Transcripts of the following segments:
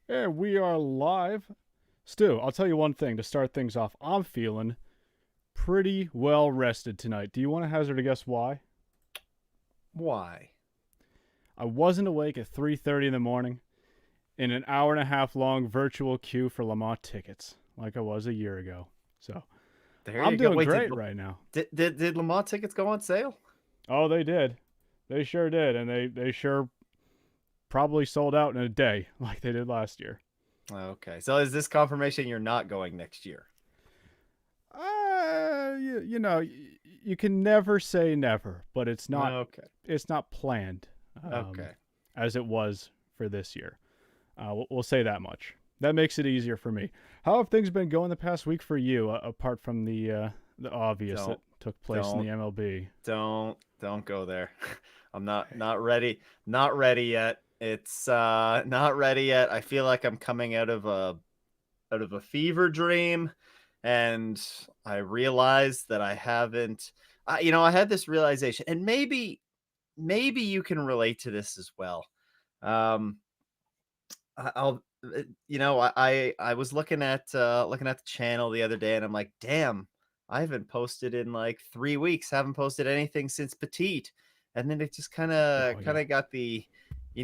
And we are live. Stu, I'll tell you one thing to start things off. I'm feeling pretty well rested tonight. Do you want to hazard a guess why? Why? I wasn't awake at 3:30 in the morning in an hour and a half long virtual queue for Le Mans tickets like I was a year ago. So, There I'm you go. doing Wait, great right now. did Lamar tickets go on sale? Oh, they did. They sure did, and they sure probably sold out in a day like they did last year. Okay, so is this confirmation you're not going next year? You can never say never, but Okay, it's not planned um, okay. as it was for this year. We'll say that much. That makes it easier for me. How have things been going the past week for you, apart from the obvious that Don't, took place in don't, the MLB? don't go there. I'm not ready. Not ready yet. It's not ready yet. I feel like I'm coming out of a fever dream, and I realized that I haven't. I had this realization, and maybe you can relate to this as well. Um, I'll I was looking at the channel the other day, and I'm like, damn, I haven't posted in like 3 weeks. Haven't posted anything since Petite, and then it just kind Oh of kind yeah, of got the I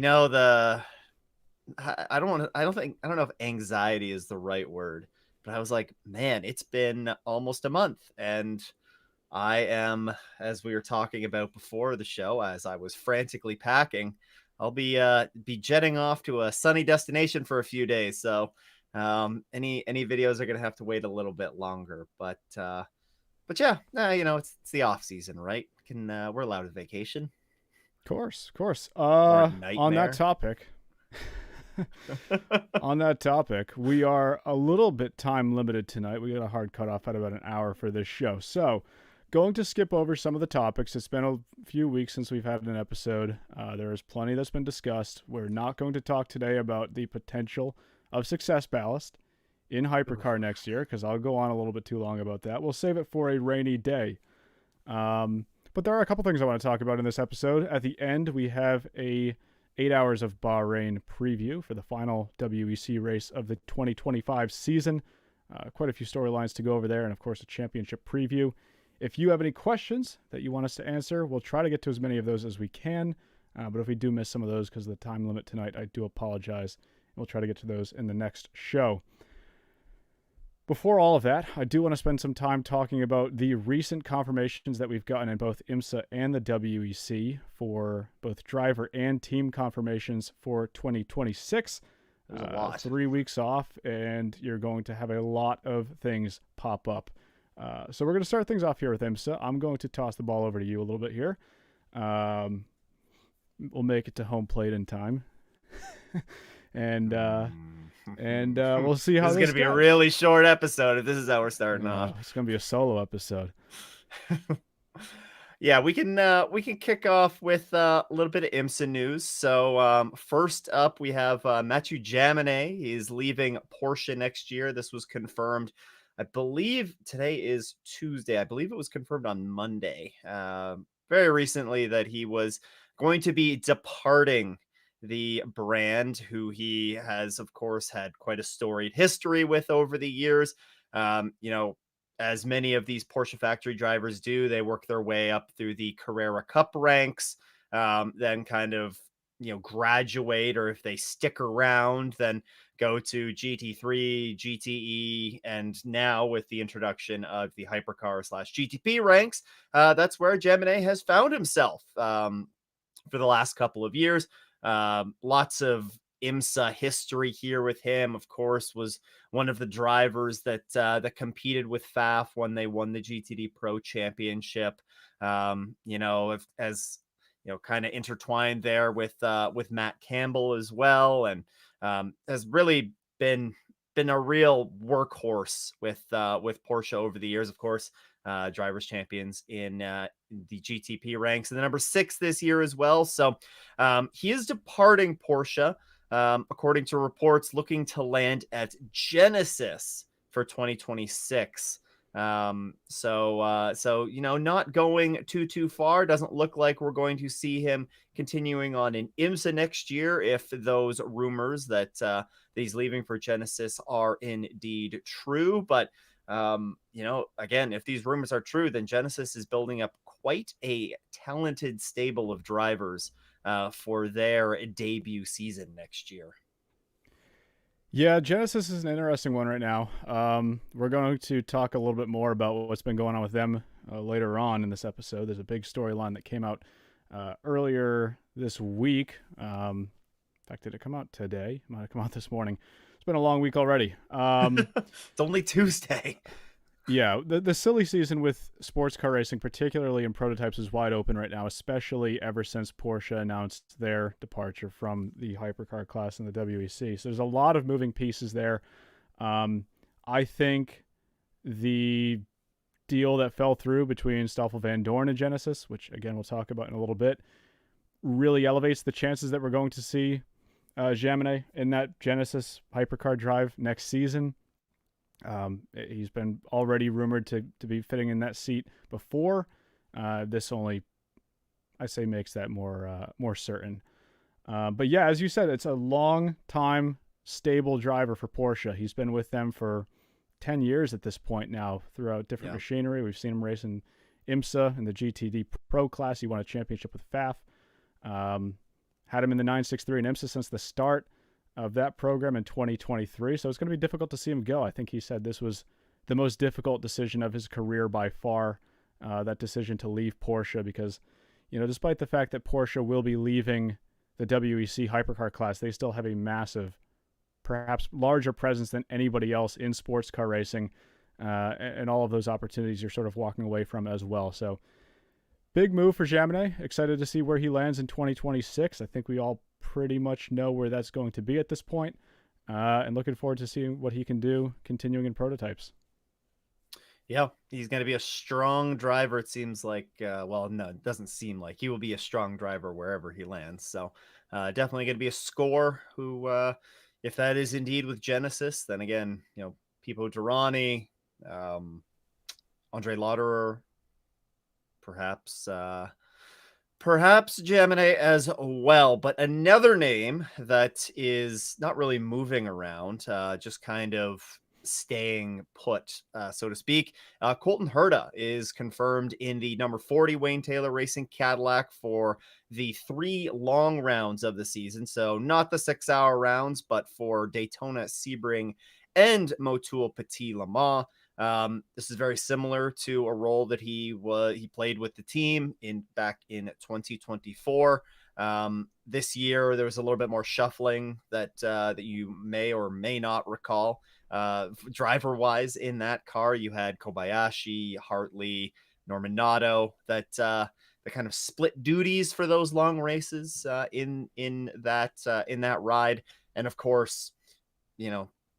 don't want to. I don't know if anxiety is the right word, but I was like, man, it's been almost a month, and I am, as we were talking about before the show, as I was frantically packing, I'll be jetting off to a sunny destination for a few days. So any videos are gonna have to wait a little bit longer. But yeah, it's the off season, right? We're allowed a vacation of course, of course. or a On that nightmare. topic, we are a little bit time limited tonight. We got a hard cutoff at about an hour for this show. So, going to skip over some of the topics. It's been a few weeks since we've had an episode. There is plenty that's been discussed. We're not going to talk today about the potential of success ballast in hypercar next year because I'll go on a little bit too long about that. We'll save it for a rainy day. But there are a couple things I want to talk about in this episode. At the end, we have a 8 hours of Bahrain preview for the final WEC race of the 2025 season. Quite a few storylines to go over there, and of course, a championship preview. If you have any questions that you want us to answer, we'll try to get to as many of those as we can. But if we do miss some of those because of the time limit tonight, I do apologize. We'll try to get to those in the next show. Before all of that, I do want to spend some time talking about the recent confirmations that we've gotten in both IMSA and the WEC for both driver and team confirmations for 2026. There's a lot. 3 weeks off, and you're going to have a lot of things pop up. So we're going to start things off here with IMSA. I'm going to toss the ball over to you a little bit here. We'll make it to home plate in time. and we'll see how This is this going to be a goes. really short episode if this is how we're starting off. It's gonna be a solo episode. Yeah, we can kick off with a little bit of IMSA news. So first up, we have Mathieu Jaminet. He's leaving Porsche next year. This was confirmed. I believe today is Tuesday. I believe it was confirmed on Monday. Very recently that he was going to be departing the brand, who he has, of course, had quite a storied history with over the years. As many of these Porsche factory drivers do, they work their way up through the Carrera Cup ranks, then kind of graduate, or if they stick around, then go to GT3, GTE, and now with the introduction of the hypercar slash GTP ranks, that's where Gemini has found himself for the last couple of years. Lots of IMSA history here with him. Of course, was one of the drivers that competed with FAF when they won the GTD Pro Championship. As kind of intertwined there with Matt Campbell as well, and has really been a real workhorse with Porsche over the years. Of course, drivers champions in the GTP ranks, and the number 6 this year as well. So he is departing Porsche, according to reports, looking to land at Genesis for 2026. So not going too far. Doesn't look like we're going to see him continuing on in IMSA next year if those rumors that he's leaving for Genesis are indeed true. But again, if these rumors are true, then Genesis is building up quite a talented stable of drivers for their debut season next year. Yeah, Genesis is an interesting one right now. We're going to talk a little bit more about what's been going on with them later on in this episode. There's a big storyline that came out earlier this week. In fact, did it come out today? It might have come out this morning. It's been a long week already. It's only Tuesday. Yeah, the silly season with sports car racing, particularly in prototypes, is wide open right now, especially ever since Porsche announced their departure from the hypercar class in the WEC. So there's a lot of moving pieces there. I think the deal that fell through between Stoffel Van Dorn and Genesis, which again we'll talk about in a little bit, really elevates the chances that we're going to see Jaminet in that Genesis hypercar drive next season. He's been already rumored to be fitting in that seat before. This only, I say, makes that more certain. But yeah, as you said, it's a long time stable driver for Porsche. He's been with them for 10 years at this point now throughout different machinery. We've seen him race in IMSA in the GTD Pro class. He won a championship with FAF. Had him in the 963 in IMSA since the start of that program in 2023. So it's going to be difficult to see him go. I think he said this was the most difficult decision of his career by far, that decision to leave Porsche, because, despite the fact that Porsche will be leaving the WEC hypercar class, they still have a massive, perhaps larger presence than anybody else in sports car racing. And all of those opportunities you're sort of walking away from as well. So big move for Jaminet. Excited to see where he lands in 2026. I think we all pretty much know where that's going to be at this point. And looking forward to seeing what he can do continuing in prototypes. Yeah, he's going to be a strong driver, it seems like. No, it doesn't seem like. He will be a strong driver wherever he lands. So definitely going to be a score who, if that is indeed with Genesis, then again, Pipo Derani, Andre Lauderer, perhaps Jaminet as well. But another name that is not really moving around, just kind of staying put, so to speak. Colton Herta is confirmed in the number 40 Wayne Taylor Racing Cadillac for the 3 long rounds of the season. So not the 6-hour rounds, but for Daytona, Sebring, and Motul Petit Le Mans. This is very similar to a role that he played with the team back in 2024. This year there was a little bit more shuffling that you may or may not recall. Driver wise in that car, you had Kobayashi, Hartley, Norman Nato that kind of split duties for those long races in that ride. And of course,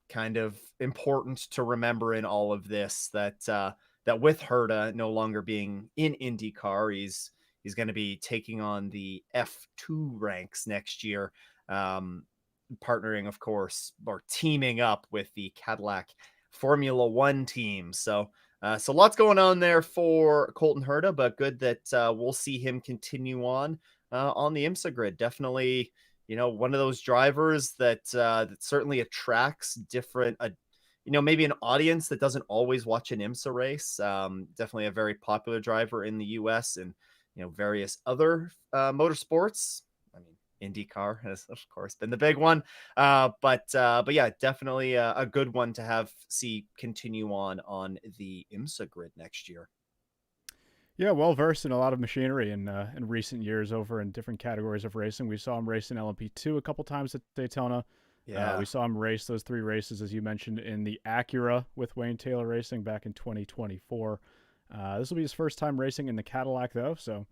kind of important to remember in all of this that with Herta no longer being in IndyCar, he's going to be taking on the F2 ranks next year, partnering, of course, or teaming up with the Cadillac Formula One team. So lots going on there for Colton Herta, but good that we'll see him continue on the IMSA grid. Definitely, one of those drivers that certainly attracts different, maybe an audience that doesn't always watch an IMSA race. Definitely a very popular driver in the US and, various other motorsports. I mean, IndyCar has, of course, been the big one. But yeah, definitely a good one to see continue on the IMSA grid next year. Yeah, well versed in a lot of machinery in recent years over in different categories of racing. We saw him race in LMP2 a couple times at Daytona. Yeah, we saw him race those 3 races, as you mentioned, in the Acura with Wayne Taylor Racing back in 2024. This will be his first time racing in the Cadillac, though. So,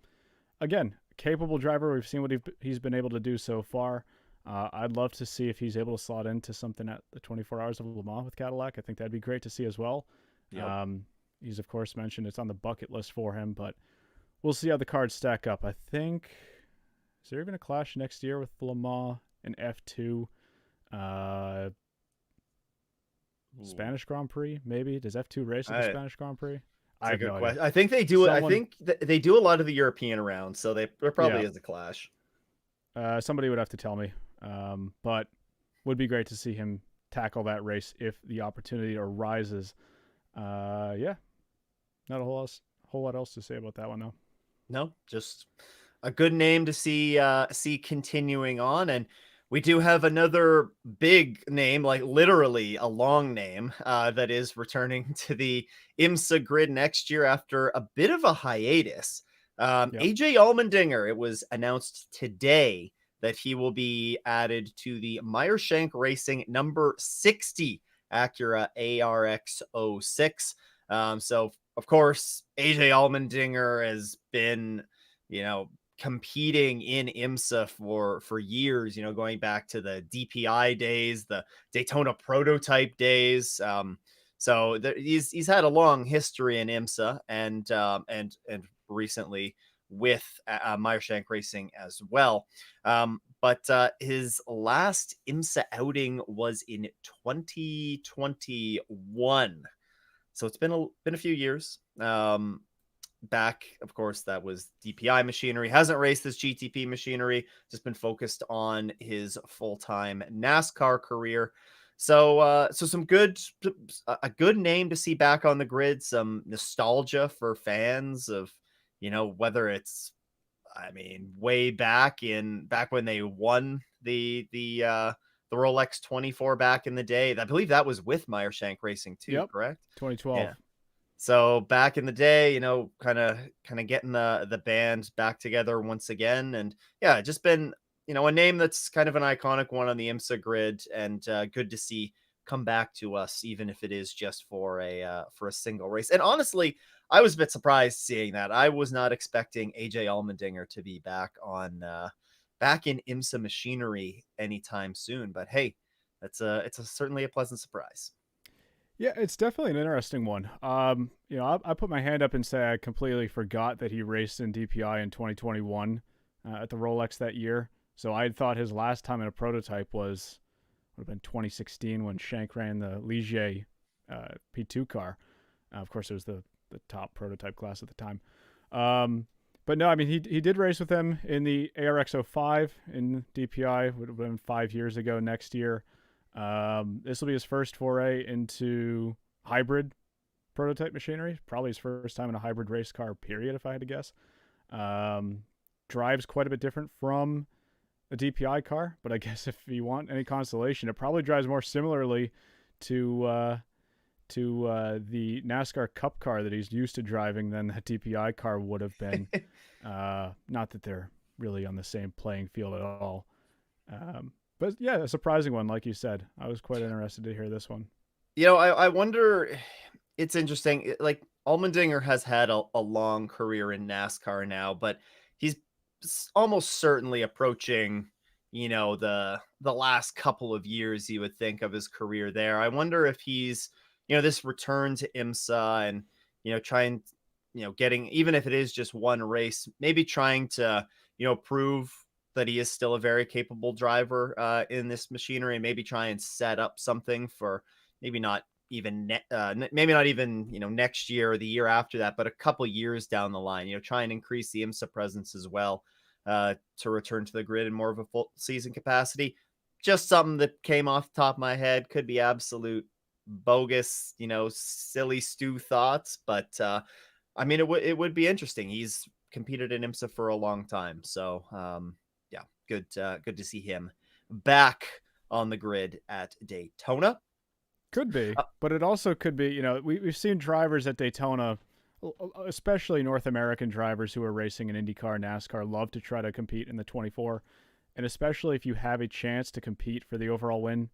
again, capable driver. We've seen what he's been able to do so far. I'd love to see if he's able to slot into something at the 24 Hours of Le Mans with Cadillac. I think that'd be great to see as well. yep. He's, of course, mentioned it's on the bucket list for him, but we'll see how the cards stack up. I think, is there even a clash next year with Le Mans and F2? Ooh, Spanish Grand Prix, maybe. Does F2 race at the I, Spanish Grand Prix? I it's a have good no idea. question. I think they do it. I Someone, think they do a lot of the European rounds, so there yeah, probably is a clash. somebody would have to tell me. But would be great to see him tackle that race if the opportunity arises. Yeah, not whole lot else to say about that one though. No, just a good name to see continuing on. And we do have another big name, like literally a long name, that is returning to the IMSA grid next year after a bit of a hiatus. Yep. AJ Allmendinger, it was announced today that he will be added to the Meyershank Racing number 60 Acura ARX 06. So of course, AJ Allmendinger has been, you know, competing in IMSA for years, going back to the DPI days, the Daytona prototype days. He's had a long history in IMSA and recently with Meyershank Racing as well. But his last IMSA outing was in 2021. So it's been a few years. Back, of course, that was DPI machinery. Hasn't raced this GTP machinery. Just been focused on his full-time NASCAR career. So a good name to see back on the grid. Some nostalgia for fans of, whether it's, I mean, way back when they won the Rolex 24 back in the day. I believe that was with Meyershank Racing too, Yep. correct? 2012. Yeah. So back in the day, kind of getting the band back together once again, and yeah, just been a name that's kind of an iconic one on the IMSA grid, and good to see come back to us, even if it is just for a single race. And honestly, I was a bit surprised seeing that. I was not expecting AJ Allmendinger to be back in IMSA machinery anytime soon. But hey, it's certainly a pleasant surprise. Yeah, it's definitely an interesting one. I put my hand up and say I completely forgot that he raced in DPI in 2021 at the Rolex that year. So I thought his last time in a prototype would have been 2016 when Shank ran the Ligier P2 car. Of course, it was the top prototype class at the time. But no, I mean he did race with them in the ARX 05 in DPI. Would have been 5 years ago next year. This will be his first foray into hybrid prototype machinery. Probably his first time in a hybrid race car, period, if I had to guess. Drives quite a bit different from a DPI car, but I guess if you want any consolation, it probably drives more similarly to the NASCAR Cup car that he's used to driving than that DPI car would have been. Not that they're really on the same playing field at all. But yeah, a surprising one, like you said. I was quite interested to hear this one. I wonder. It's interesting. Like Allmendinger has had a long career in NASCAR now, but he's almost certainly approaching, the last couple of years you would think of his career there. I wonder if he's, this return to IMSA and, trying, getting, even if it is just one race, maybe trying to, prove that he is still a very capable driver in this machinery, and maybe try and set up something for maybe not even maybe not even next year or the year after that, but a couple years down the line, try and increase the IMSA presence as well, to return to the grid in more of a full season capacity. Just something that came off the top of my head. Could be absolute bogus, silly stew thoughts, but I mean, it would be interesting. He's competed in IMSA for a long time, so yeah, good to see him back on the grid at Daytona. Could be, Uh, but it also could be, we've seen drivers at Daytona, especially North American drivers who are racing in IndyCar, NASCAR, love to try to compete in the 24. And especially if you have a chance to compete for the overall win,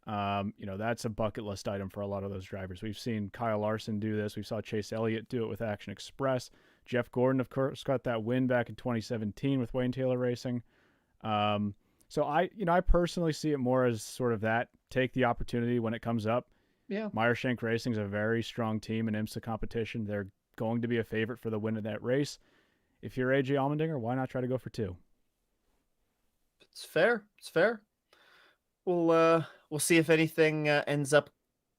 that's a bucket list item for a lot of those drivers. We've seen Kyle Larson do this. We saw Chase Elliott do it with Action Express. Jeff Gordon, of course, got that win back in 2017 with Wayne Taylor Racing. So I personally see it more as sort of that, take the opportunity when it comes up. yeah, Meyershank Racing is a very strong team in IMSA competition. They're going to be a favorite for the win of that race. If you're AJ Allmendinger, why not try to go for two? it's fair. It's fair. We'll see if anything ends up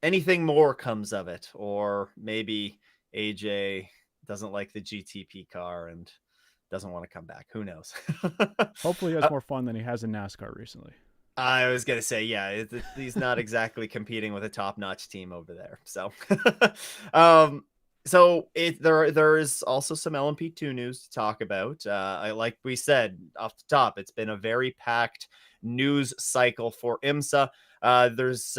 anything more comes of it, or maybe AJ doesn't like the GTP car and doesn't want to come back. Who knows? Hopefully, he has more fun than he has in NASCAR recently. I was gonna say, yeah, he's not exactly competing with a top-notch team over there. So, um, there is also some LMP2 news to talk about. Like we said off the top, it's been a very packed news cycle for IMSA. There's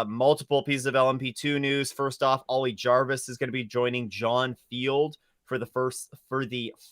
multiple pieces of LMP2 news. First off, Ollie Jarvis is going to be joining John Field for the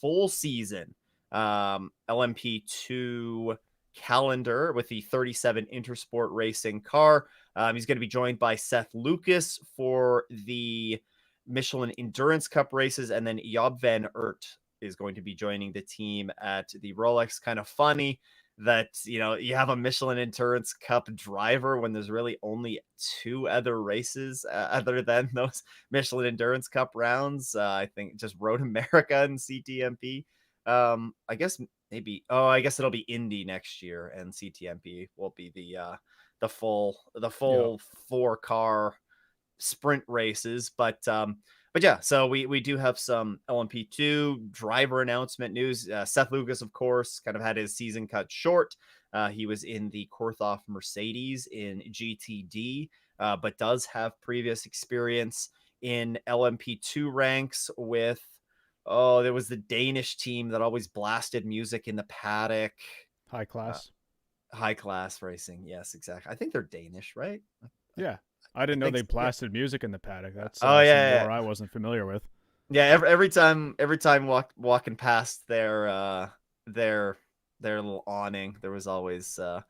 full season. LMP2 calendar with the 37 Intersport Racing car. He's going to be joined by Seth Lucas for the Michelin Endurance Cup races, and then Job van Aert is going to be joining the team at the Rolex. Kind of funny that you have a Michelin Endurance Cup driver when there's really only two other races other than those Michelin Endurance Cup rounds. I think just Road America and CTMP. I guess maybe. Oh, I guess it'll be Indy next year, and CTMP will be the full Yeah. 4-car sprint races. But yeah, so we do have some LMP2 driver announcement news. Seth Lucas, of course, kind of had his season cut short. He was in the Korthoff Mercedes in GTD, but does have previous experience in LMP2 ranks with. Oh, there was the Danish team that always blasted music in the paddock. High Uh, class. High class racing. Yes, exactly. I think they're Danish, right? I, Yeah. I I didn't know think they so. Yeah. blasted music in the paddock. That's Oh some yeah, lore I wasn't familiar with. yeah. Every time walking past their their little awning, there was always some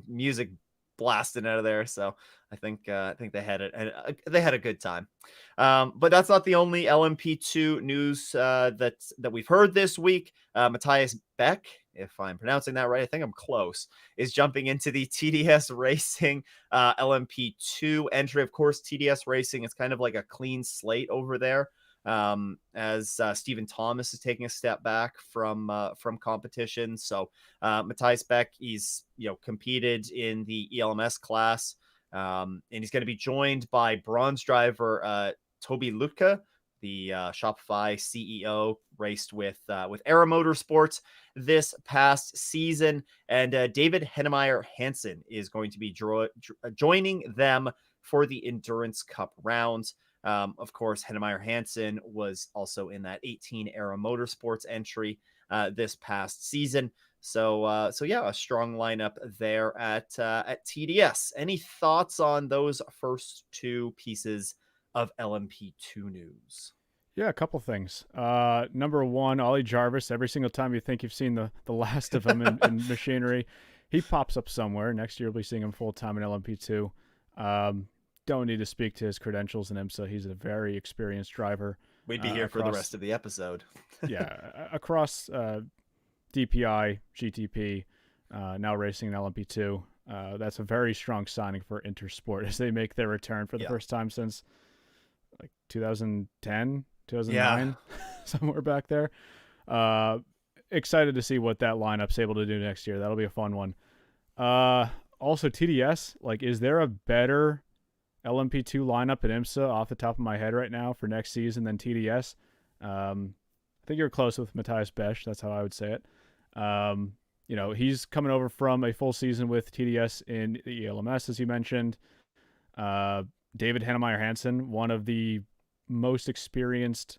music blasting out of there. So I think they had a good time. But that's not the only LMP2 news that we've heard this week. Matthias Beck, if I'm pronouncing that right, I think I'm close, is jumping into the TDS Racing LMP2 entry. Of course, TDS Racing is kind of like a clean slate over there, as Stephen Thomas is taking a step back from competition. So Matthias Beck, he's competed in the ELMS class, and he's going to be joined by bronze driver Toby Lutka. The Shopify CEO raced with Aero Motorsports this past season, and David Hennemeyer Hansen is going to be joining them for the Endurance Cup rounds. Of course, Hennemeyer Hansen was also in that 18 Aero Motorsports entry this past season. So yeah, a strong lineup there at TDS. Any thoughts on those first two pieces of LMP2 news? Yeah, a couple things. Number one, Ollie Jarvis. Every single time you think you've seen the last of him in machinery, he pops up somewhere. Next year, we'll be seeing him full time in LMP2. Don't need to speak to his credentials in IMSA. He's a very experienced driver. We'd be here for the rest of the episode. Yeah, across DPI, GTP, now racing in LMP2. That's a very strong signing for Intersport as they make their return for the first time since like 2010, 2009, somewhere back there. Excited to see what that lineup's able to do next year. That'll be a fun one. Also, TDS, like, is there a better LMP2 lineup at IMSA off the top of my head right now for next season than TDS? I think you're close with Matthias Besch. That's how I would say it. He's coming over from a full season with TDS in the ELMS, as you mentioned. David Hennemeyer Hansen, one of the most experienced,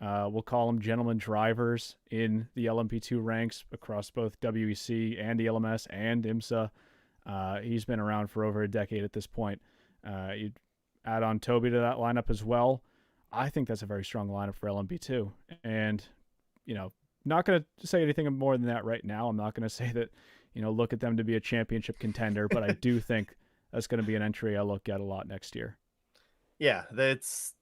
we'll call them gentleman drivers in the LMP2 ranks across both WEC and ELMS and IMSA. He's been around for over a decade at this point. You add on Toby to that lineup as well. I think that's a very strong lineup for LMP2. And, not going to say anything more than that right now. I'm not going to say that, look at them to be a championship contender, but I do think that's going to be an entry I look at a lot next year. Yeah, that's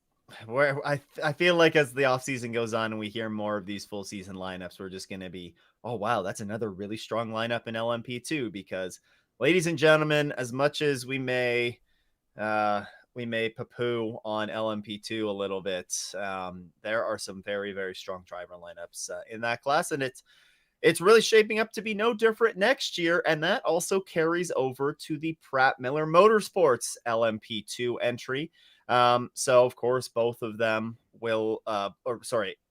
where I feel like as the offseason goes on and we hear more of these full season lineups, we're just going to be, oh, wow, that's another really strong lineup in LMP2 because, ladies and gentlemen, as much as we may poo-poo on LMP2 a little bit, there are some very, very strong driver lineups in that class. And it's really shaping up to be no different next year. And that also carries over to the Pratt Miller Motorsports LMP2 entry. So, of course, both of them will,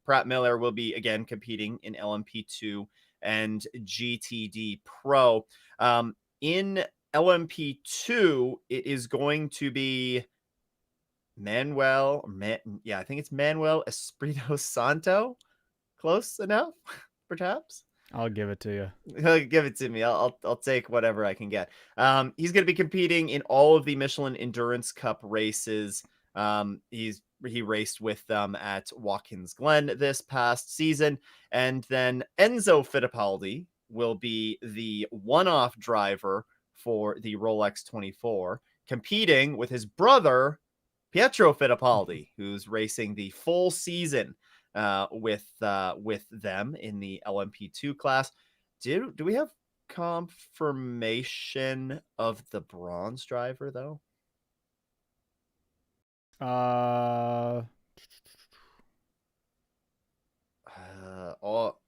Pratt Miller will be again competing in LMP2 and GTD Pro. In LMP2, it is going to be I think it's Manuel Espirito Santo. Close enough, perhaps. I'll give it to you. Give it to me. I'll take whatever I can get. He's going to be competing in all of the Michelin Endurance Cup races. He raced with them at Watkins Glen this past season, and then Enzo Fittipaldi will be the one-off driver for the Rolex 24, competing with his brother Pietro Fittipaldi, who's racing the full season with them in the LMP2 class. Do we have confirmation of the bronze driver though?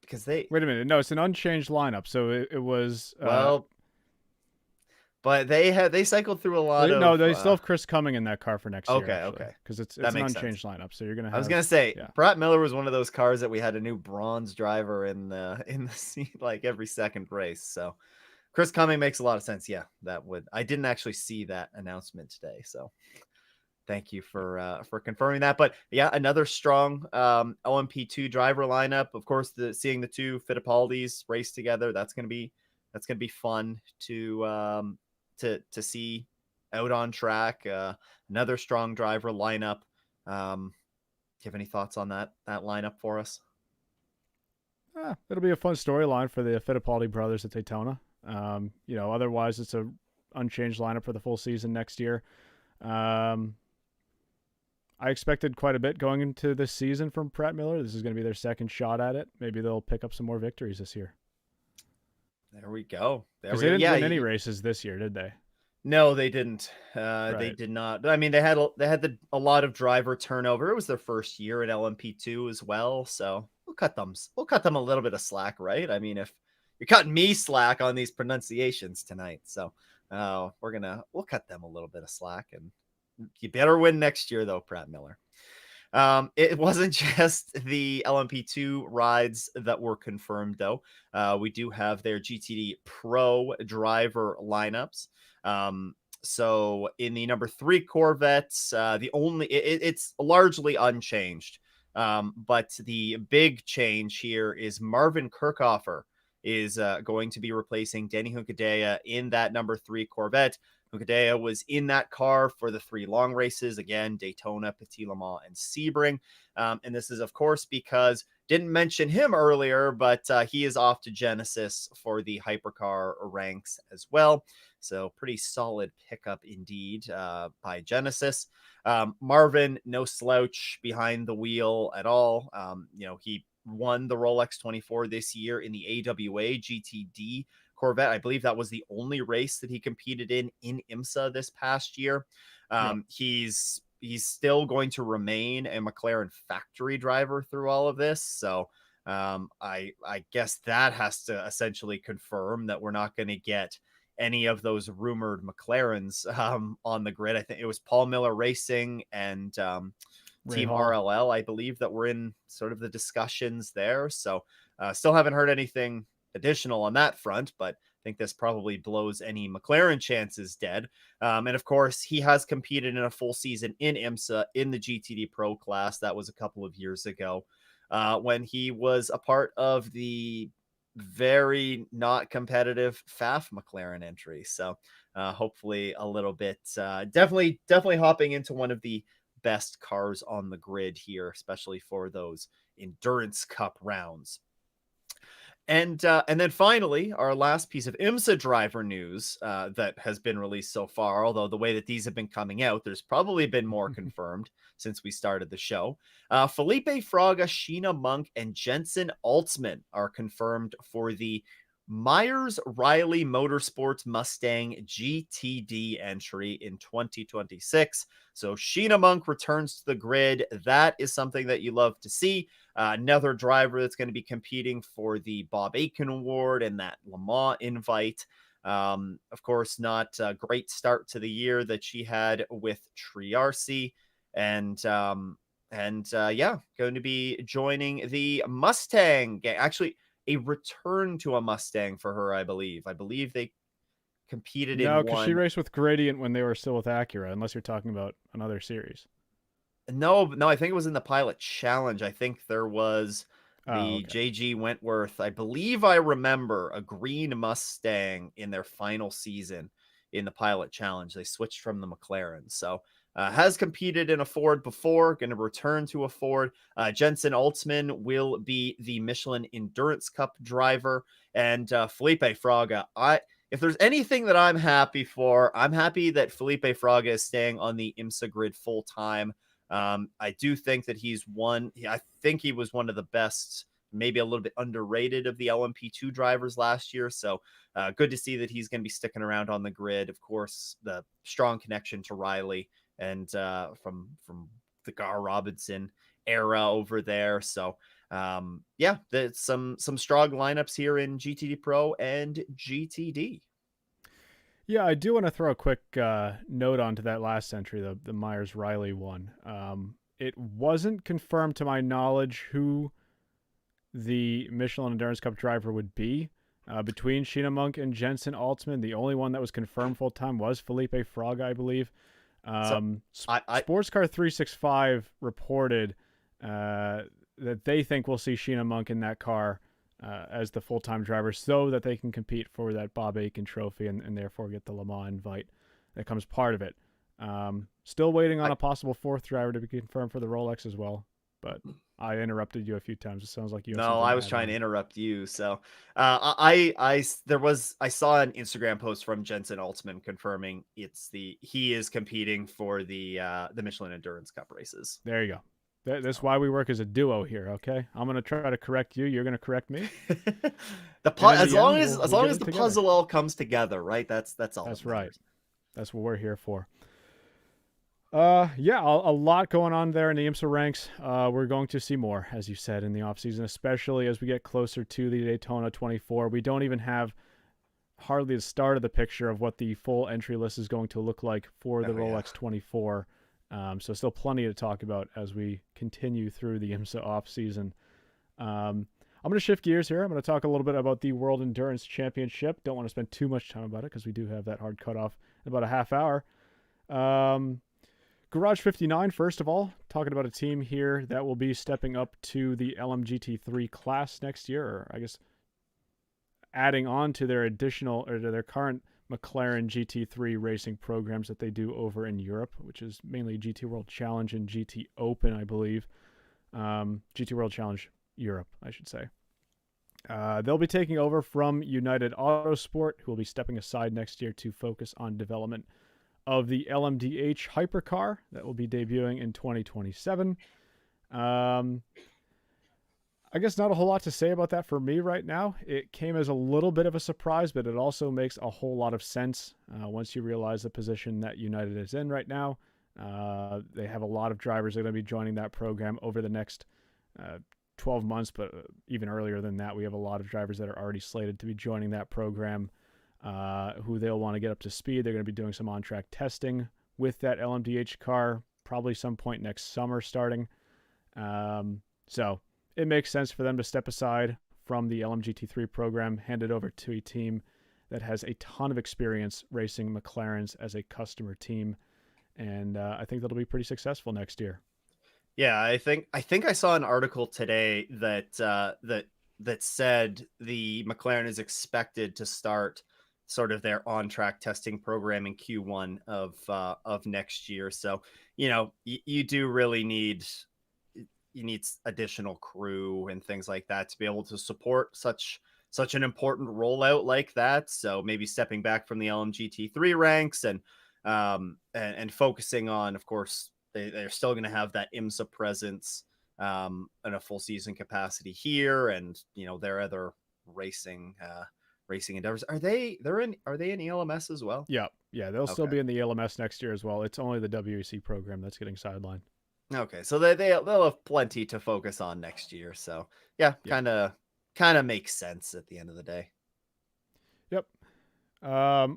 Because they Wait a minute. No, it's an unchanged lineup. So it was. But they cycled through a lot of. No, they still have Chris Cumming in that car for next year. Okay. Because it's an unchanged lineup. So you're gonna have. I was gonna say Pratt Miller was one of those cars that we had a new bronze driver in the scene like every second race. So Chris Cumming makes a lot of sense. Yeah, that would. I didn't actually see that announcement today, so thank you for confirming that. But yeah, another strong LMP2 driver lineup. Of course, seeing the two Fittipaldis race together, that's gonna be fun to see out on track. Another strong driver lineup. Do you have any thoughts on that lineup for us? It'll be a fun storyline for the Fittipaldi brothers at Daytona. Otherwise it's a unchanged lineup for the full season next year. I expected quite a bit going into this season from Pratt Miller. This is going to be their second shot at it. Maybe they'll pick up some more victories this year. There we go. They didn't win any races this year, did they? No, they didn't. Right. They did not. I mean, they had a lot of driver turnover. It was their first year at LMP2 as well, so we'll cut them a little bit of slack, right? I mean, if you're cutting me slack on these pronunciations tonight, so we'll cut them a little bit of slack, and you better win next year though, Pratt Miller. It wasn't just the LMP2 rides that were confirmed, though. We do have their GTD Pro driver lineups. So in the number 3 Corvette, it's largely unchanged. But the big change here is Marvin Kirchhofer is going to be replacing Danny Hunkadea in that number 3 Corvette. Hunkadea was in that car for the 3 long races, again, Daytona, Petit Le Mans, and Sebring. And this is, of course, because didn't mention him earlier, but he is off to Genesis for the hypercar ranks as well. So pretty solid pickup indeed by Genesis. Marvin, no slouch behind the wheel at all. He won the Rolex 24 this year in the AWA GTD Corvette. I believe that was the only race that he competed in IMSA this past year. He's still going to remain a McLaren factory driver through all of this. So I guess that has to essentially confirm that we're not going to get any of those rumored McLarens on the grid. I think it was Paul Miller Racing and Team RLL, I believe, that were in sort of the discussions there. So still haven't heard anything additional on that front, but I think this probably blows any McLaren chances dead. And of course, he has competed in a full season in IMSA in the GTD Pro class. That was a couple of years ago when he was a part of the very not competitive FAF McLaren entry. So hopefully a little bit, definitely hopping into one of the best cars on the grid here, especially for those Endurance Cup rounds. And then finally, our last piece of IMSA driver news that has been released so far, although the way that these have been coming out, there's probably been more confirmed since we started the show. Felipe Fraga, Sheena Monk, and Jensen Altzman are confirmed for the Myers Riley Motorsports Mustang GTD entry in 2026. So Sheena Monk returns to the grid. That is something that you love to see. Another driver that's going to be competing for the Bob Akin Award and that Le Mans invite. Of course, not a great start to the year that she had with Triarci. Yeah, going to be joining the Mustang gang. Actually, a return to a Mustang for her, I believe. I believe they competed in No, because she one. raced with Gradient when they were still with Acura, unless you're talking about another series. No, I think it was in the Pilot Challenge. I think there was Oh, the okay. JG Wentworth. I believe I remember a green Mustang in their final season in the Pilot Challenge. They switched from the McLaren. So has competed in a Ford before, going to return to a Ford. Jensen Altzman will be the Michelin Endurance Cup driver. And Felipe Fraga, if there's anything that I'm happy for, I'm happy that Felipe Fraga is staying on the IMSA grid full time. I do think that I think he was one of the best, maybe a little bit underrated of the LMP2 drivers last year. So good to see that he's going to be sticking around on the grid. Of course, the strong connection to Riley and from the Gar Robinson era over there. So yeah, there's some strong lineups here in GTD Pro and GTD. Yeah, I do want to throw a quick note onto that last entry, the Myers Riley one. It wasn't confirmed to my knowledge who the Michelin Endurance Cup driver would be. Between Sheena Monk and Jensen Altzman, the only one that was confirmed full time was Felipe Fraga, I believe. So I Sports Car 365 reported that they think we'll see Sheena Monk in that car as the full-time driver so that they can compete for that Bob Akin trophy and therefore get the Le Mans invite that comes part of it. Still waiting on I a possible fourth driver to be confirmed for the Rolex as well, but I interrupted you a few times. It sounds like you have No, something I to was add trying on to it. interrupt you. So, I saw an Instagram post from Jensen Altzman confirming he is competing for the Michelin Endurance Cup races. There you go. That's So, why we work as a duo here, okay? I'm going to try to correct you. You're going to correct me. And in as the long end, as we'll get it the together. puzzle all comes together, right? That's all that That's right. matters. That's what we're here for. Yeah, a lot going on there in the IMSA ranks. We're going to see more, as you said, in the offseason, especially as we get closer to the Daytona 24. We don't even have hardly the start of the picture of what the full entry list is going to look like for the Oh yeah. Rolex 24. So still plenty to talk about as we continue through the IMSA offseason. I'm going to shift gears here. I'm going to talk a little bit about the World Endurance Championship. Don't want to spend too much time about it because we do have that hard cutoff in about a half hour. Garage 59, first of all, talking about a team here that will be stepping up to the LMGT3 class next year, or I guess adding on to their additional or to their current McLaren GT3 racing programs that they do over in Europe, which is mainly GT World Challenge and GT Open, I believe. GT World Challenge Europe, I should say. They'll be taking over from United Autosport, who will be stepping aside next year to focus on development of the LMDH hypercar that will be debuting in 2027. I guess not a whole lot to say about that for me right now. It came as a little bit of a surprise, but it also makes a whole lot of sense once you realize the position that United is in right now. They have a lot of drivers that are going to be joining that program over the next 12 months, but even earlier than that, we have a lot of drivers that are already slated to be joining that program who they'll want to get up to speed. They're going to be doing some on-track testing with that LMDH car, probably some point next summer starting. So it makes sense for them to step aside from the LMGT3 program, hand it over to a team that has a ton of experience racing McLarens as a customer team. And I think that'll be pretty successful next year. Yeah, I think I saw an article today that said the McLaren is expected to start sort of their on-track testing program in Q1 of next year. So, you do really need additional crew and things like that to be able to support such an important rollout like that. So maybe stepping back from the LMGT3 ranks and focusing on, of course, they're still going to have that IMSA presence in a full season capacity here, and their other racing racing endeavors. Are they in ELMS as well? Yeah, yeah, they'll still Okay. be in the ELMS next year as well. It's only the WEC program that's getting sidelined. Okay, so they'll have plenty to focus on next year. So yeah, Yeah. kind of makes sense at the end of the day. Yep.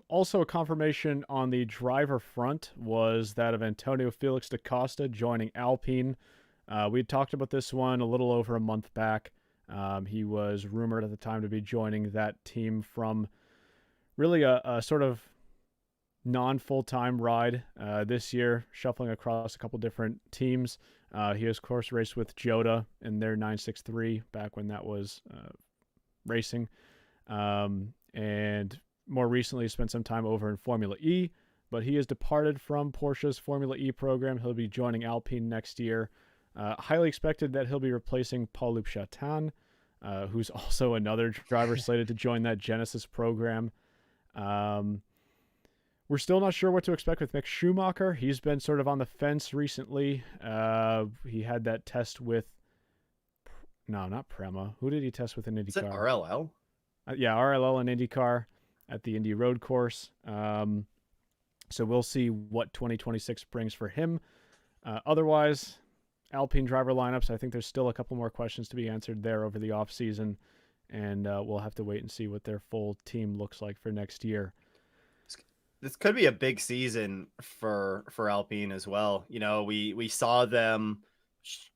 Also, a confirmation on the driver front was that of Antonio Felix da Costa joining Alpine. We had talked about this one a little over a month back. He was rumored at the time to be joining that team from really a sort of non-full-time ride this year, shuffling across a couple different teams. He, of course, raced with Jota in their 963 back when that was racing. And more recently spent some time over in Formula E, but he has departed from Porsche's Formula E program. He'll be joining Alpine next year. Highly expected that he'll be replacing Paul-Loup Chatin, who's also another driver slated to join that Genesis program. We're still not sure what to expect with Mick Schumacher. He's been sort of on the fence recently. He had that test with... No, not Prema. Who did he test with in IndyCar? Is it RLL? Yeah, RLL and IndyCar at the Indy Road Course. So we'll see what 2026 brings for him. Otherwise, Alpine driver lineups, I think there's still a couple more questions to be answered there over the offseason, and we'll have to wait and see what their full team looks like for next year. This could be a big season for Alpine as well. You know, we saw them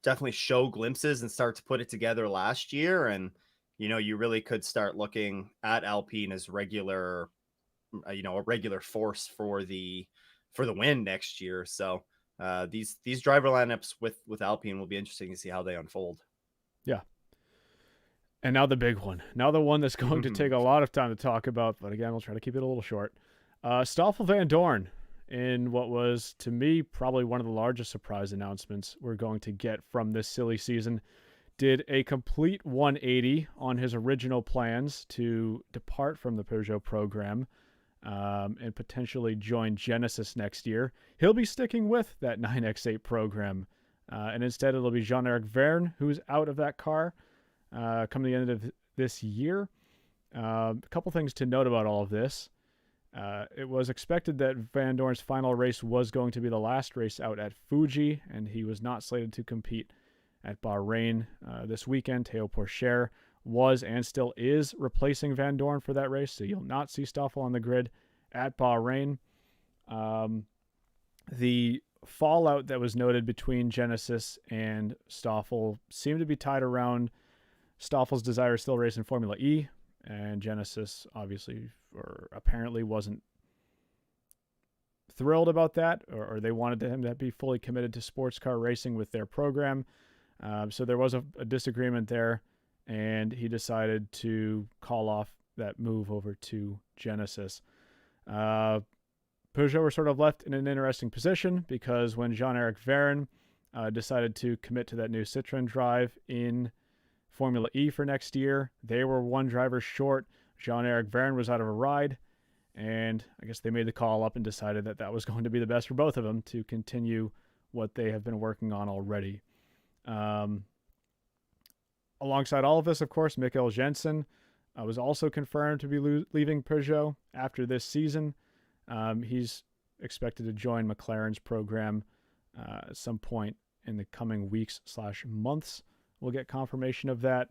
definitely show glimpses and start to put it together last year, and you know, you really could start looking at Alpine as regular, a regular force for the win next year. So these driver lineups with Alpine will be interesting to see how they unfold. Yeah. And now the big one. Now the one that's going to take a lot of time to talk about, but again, we'll try to keep it a little short. Stoffel Vandoorne, in what was, to me, probably one of the largest surprise announcements we're going to get from this silly season, did a complete 180 on his original plans to depart from the Peugeot program and potentially join Genesis next year. He'll be sticking with that 9X8 program, and instead it'll be Jean-Eric Verne who's out of that car come the end of this year. A couple things to note about all of this. It was expected that Vandoorne's final race was going to be the last race out at Fuji, and he was not slated to compete at Bahrain this weekend. Théo Pourchaire was and still is replacing Vandoorne for that race, so you'll not see Stoffel on the grid at Bahrain. The fallout that was noted between Genesis and Stoffel seemed to be tied around Stoffel's desire to still race in Formula E, and Genesis obviously or apparently wasn't thrilled about that, or they wanted him to be fully committed to sports car racing with their program. So there was a disagreement there, and he decided to call off that move over to Genesis. Peugeot were sort of left in an interesting position because when Jean-Eric Verne decided to commit to that new Citroën drive in Formula E for next year, they were one driver short. Jean-Eric Verne was out of a ride, and I guess they made the call up and decided that that was going to be the best for both of them to continue what they have been working on already. Alongside all of this, of course, Mikkel Jensen was also confirmed to be leaving Peugeot after this season. He's expected to join McLaren's program at some point in the coming weeks/months. We'll get confirmation of that,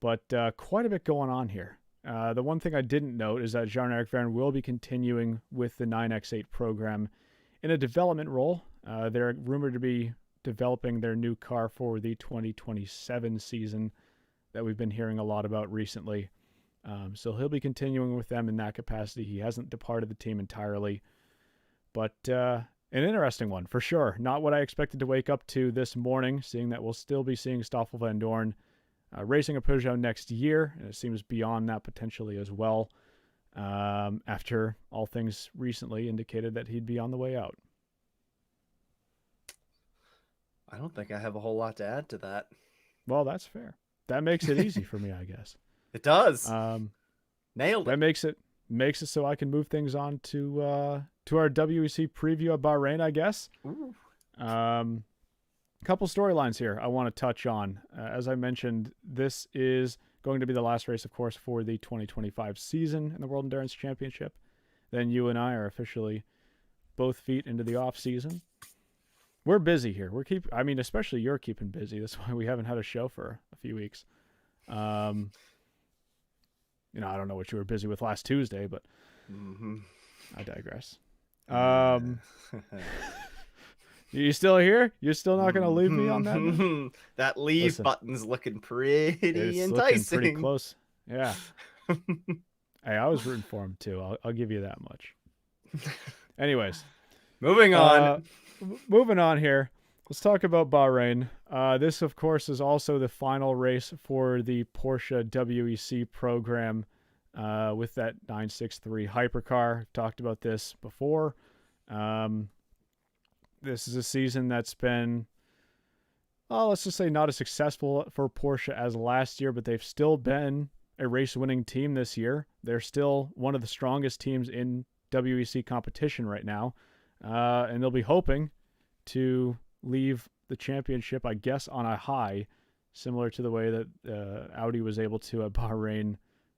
but quite a bit going on here. The one thing I didn't note is that Jean-Eric Verne will be continuing with the 9X8 program in a development role. They're rumored to be developing their new car for the 2027 season that we've been hearing a lot about recently. So he'll be continuing with them in that capacity. He hasn't departed the team entirely, but an interesting one for sure. Not what I expected to wake up to this morning, seeing that we'll still be seeing Stoffel Vandoorne racing a Peugeot next year, and it seems beyond that potentially as well, after all things recently indicated that he'd be on the way out. I don't think I have a whole lot to add to that. Well, that's fair. That makes it easy for me, I guess. It does. Nailed it. That makes it so I can move things on to our WEC preview of Bahrain, I guess. Ooh. Couple storylines here I want to touch on. As I mentioned, this is going to be the last race, of course, for the 2025 season in the World Endurance Championship. Then you and I are officially both feet into the off season. We're busy here. Especially you're keeping busy. That's why we haven't had a show for a few weeks. I don't know what you were busy with last Tuesday, but I digress. You still here? You're still not going to leave me on that note? That leave button's looking pretty it's enticing. Looking pretty close. Yeah. Hey, I was rooting for him too. I'll give you that much. Anyways, moving on. Moving on here. Let's talk about Bahrain. This, of course, is also the final race for the Porsche WEC program with that 963 hypercar. I've talked about this before. This is a season that's been, let's just say not as successful for Porsche as last year, but they've still been a race-winning team this year. They're still one of the strongest teams in WEC competition right now, and they'll be hoping to leave the championship, I guess, on a high, similar to the way that Audi was able to at Bahrain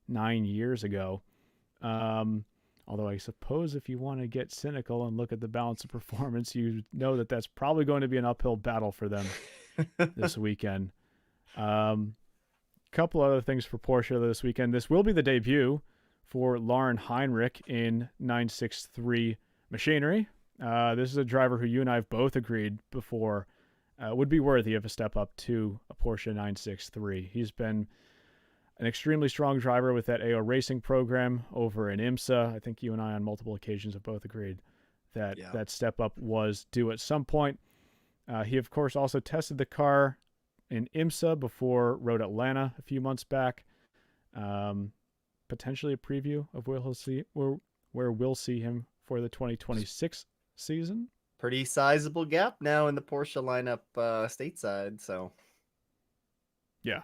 9 years ago. Although I suppose if you want to get cynical and look at the balance of performance, you know that that's probably going to be an uphill battle for them this weekend. Couple other things for Porsche this weekend. This will be the debut for Lauren Heinrich in 963 machinery. This is a driver who you and I have both agreed before would be worthy of a step up to a Porsche 963. He's been an extremely strong driver with that AO Racing program over in IMSA. I think you and I on multiple occasions have both agreed that that step up was due at some point. He, of course, also tested the car in IMSA before Road Atlanta a few months back. Potentially a preview of where we'll see him for the 2026 season. Pretty sizable gap now in the Porsche lineup stateside. So, yeah,